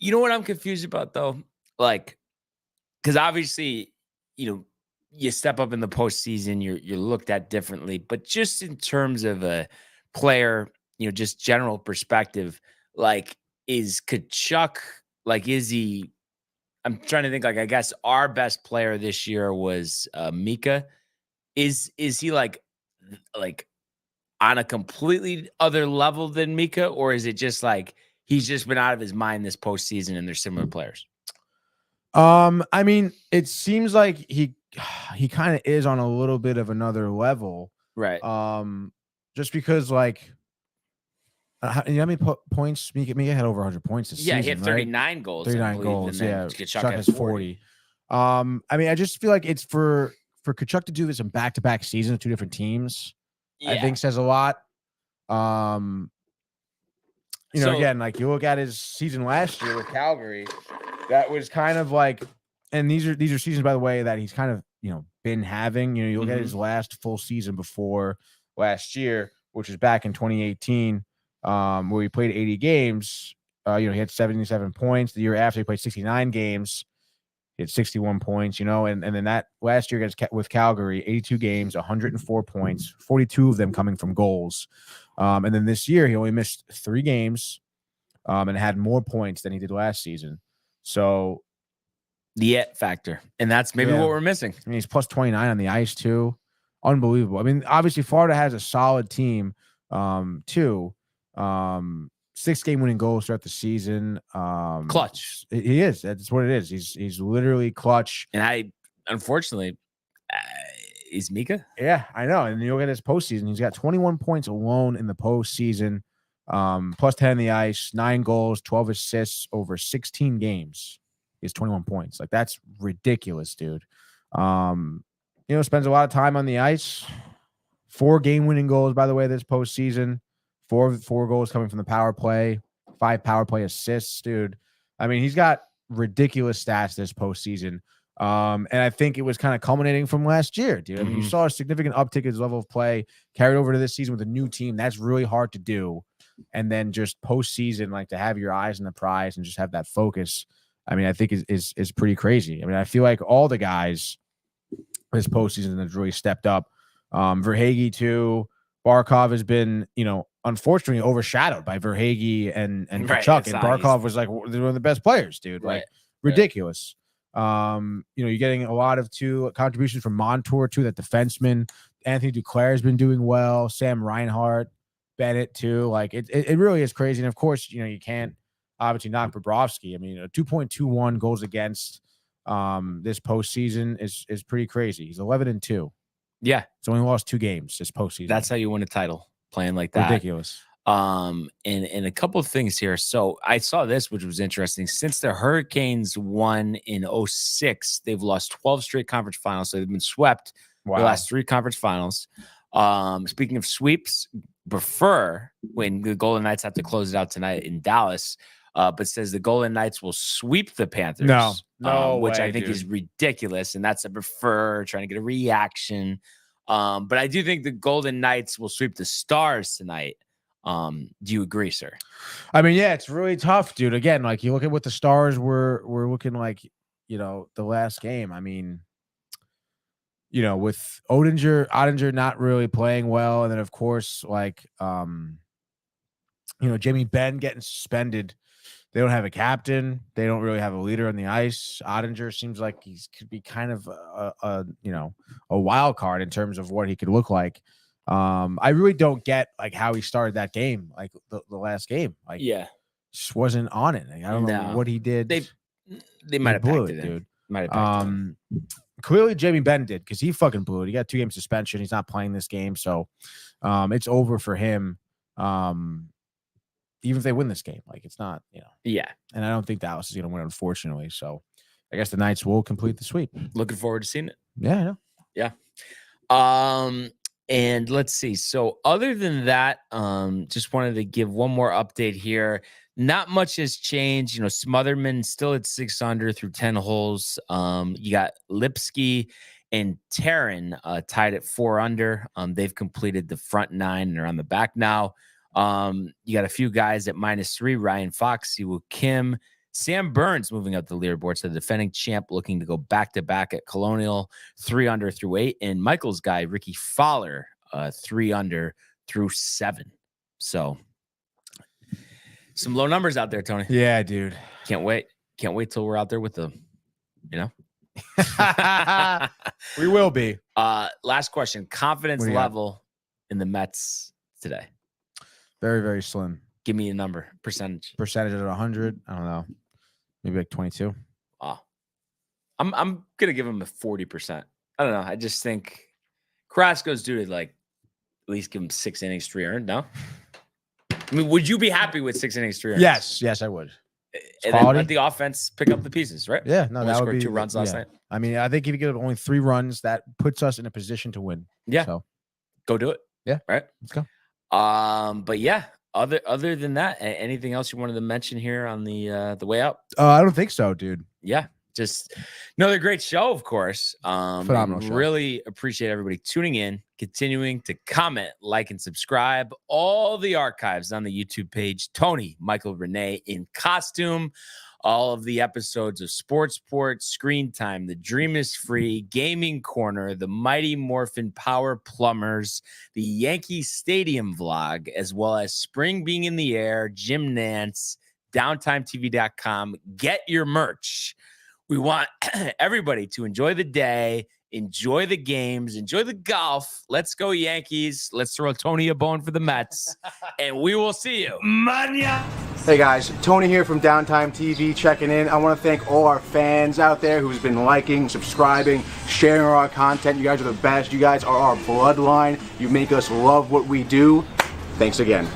A: what I'm confused about though? Because obviously, you step up in the postseason, you're looked at differently. But just in terms of a player, just general perspective, is Tkachuk, is he? I'm trying to think. I guess our best player this year was Mika. Is he like on a completely other level than Mika, or is it just he's just been out of his mind this postseason and they're similar players?
C: I mean, it seems like he kind of is on a little bit of another level.
A: Right.
C: Just because like you know how many points Mika had over 100 points this season,
A: he had 39
C: right?
A: goals.
C: 39
A: I believe,
C: goals.
A: and then
C: Yeah.
A: Kachuk
C: has
A: has
C: 40. I mean, I just feel like it's for Kachuk to do this in back-to-back seasons, 2 different teams, I think says a lot. You know, again, like you look at his season last year with Calgary, that was kind of like, and these are seasons, by the way, that he's kind of, you know, been having. You know, you look at his last full season before last year, which is back in 2018, where he played 80 games. You know, he had 77 points. The year after, he played 69 games. He had 61 points, you know, and then that last year with Calgary, 82 games, 104 points, 42 of them coming from goals. And then this year, he only missed 3 games and had more points than he did last season. So
A: the it factor. And that's maybe what we're missing.
C: I mean, he's plus 29 on the ice, too. Unbelievable. I mean, obviously, Florida has a solid team, too. 6-game winning goals throughout the season.
A: Clutch.
C: He is. That's what it is. He's literally clutch.
A: And unfortunately, is Mika?
C: Yeah, I know. And you look at his postseason, he's got 21 points alone in the postseason, plus 10 on the ice, 9 goals, 12 assists over 16 games. He has 21 points. Like, that's ridiculous, dude. You know, spends a lot of time on the ice. 4 game-winning goals, by the way, this postseason. 4 goals coming from the power play. 5 power play assists, dude. I mean, he's got ridiculous stats this postseason. And I think it was kind of culminating from last year, dude. I mean, you saw a significant uptick in his level of play carried over to this season with a new team. That's really hard to do. And then just postseason, like to have your eyes on the prize and just have that focus, I mean, I think is pretty crazy. I mean, I feel like all the guys this postseason has really stepped up. Verhaeghe too. Barkov has been, you know, unfortunately overshadowed by Verhaeghe and Kachuk. And Barkov was like one of the best players, dude. Like ridiculous. You know, you're getting a lot of contributions from Montour too, that defenseman. Anthony Duclair has been doing well. Sam Reinhart, Bennett too. Like it really is crazy. And of course, you know, you can't obviously knock Bobrovsky. I mean, 2.21 goals against this postseason is pretty crazy. He's 11-2.
A: Yeah.
C: So only lost 2 games this postseason.
A: That's how you win a title, playing like that.
C: Ridiculous.
A: And a couple of things here. So I saw this, which was interesting. Since the Hurricanes won in 2006, they've lost 12 straight conference finals. So they've been swept the last 3 conference finals. Speaking of sweeps, prefer when the Golden Knights have to close it out tonight in Dallas, but says the Golden Knights will sweep the Panthers.
C: No
A: which
C: way,
A: I think
C: dude.
A: is ridiculous. And that's a prefer, trying to get a reaction. But I do think the Golden Knights will sweep the Stars tonight. Do you agree, sir?
C: I mean, yeah, it's really tough, dude. Again, like you look at what the Stars were looking like, you know, the last game. I mean, you know, with Ottinger not really playing well, and then of course, like you know, Jamie Benn getting suspended. They don't have a captain. They don't really have a leader on the ice. Ottinger seems like he could be kind of a you know, a wild card in terms of what he could look like. I really don't get like how he started that game, like the last game. Like, just wasn't on it. Like, I don't know what he did.
A: They might have
C: blew
A: packed it,
C: dude.
A: Might have packed it.
C: Clearly Jamie Benn did, because he fucking blew it. He got 2-game suspension. He's not playing this game, so it's over for him. Even if they win this game, like it's not, you know.
A: Yeah.
C: And I don't think Dallas is going to win, unfortunately. So I guess the Knights will complete the sweep.
A: Looking forward to seeing it.
C: Yeah, I know.
A: Yeah. And let's see. So other than that, just wanted to give one more update here. Not much has changed. You know, Smotherman still at 6 under through 10 holes. You got Lipsky and Taryn tied at 4 under. They've completed the front 9 and are on the back now. You got a few guys at -3, Ryan Fox, Siwoo Kim, Sam Burns moving up the leaderboard. So the defending champ looking to go back-to-back at Colonial, 3 under through 8. And Michael's guy, Ricky Fowler, 3 under through 7. So some low numbers out there, Tony.
C: Yeah, dude.
A: Can't wait till we're out there with them, you know?
C: We will be.
A: Last question. Confidence level in the Mets today.
C: Very, very slim.
A: Give me a number. Percentage
C: at 100. I don't know. Maybe like 22.
A: Oh, I'm gonna give him a 40%. I don't know. I just think Carrasco's due to like at least give him 6 innings, 3 earned. No, I mean, would you be happy with 6 innings, 3 earned?
C: Yes, I would.
A: And then let the offense pick up the pieces, right?
C: Yeah, no, that would be
A: 2 runs last night.
C: I mean, I think if you get only 3 runs, that puts us in a position to win.
A: Yeah,
C: so
A: go do it.
C: Yeah,
A: right.
C: Let's go.
A: But yeah, other than that, anything else you wanted to mention here on the way out?
C: I don't think so, dude.
A: Yeah, just another great show, of course.
C: Phenomenal show.
A: Really appreciate everybody tuning in, continuing to comment, like, and subscribe. All the archives on the YouTube page. Tony, Michael, Renee in costume. All of the episodes of Sports Port, Screen Time, The Dream is Free, Gaming Corner, The Mighty Morphin Power Plumbers, the Yankee Stadium vlog, as well as Spring Being in the Air, Jim Nance, DowntimeTV.com. Get your merch. We want everybody to enjoy the day, enjoy the games, enjoy the golf. Let's go Yankees. Let's throw Tony a bone for the Mets, and we will see you. Mania.
F: Hey guys, Tony here from Downtime TV checking in. I want to thank all our fans out there who's been liking, subscribing, sharing our content. You guys are the best. You guys are our bloodline. You make us love what we do. Thanks again.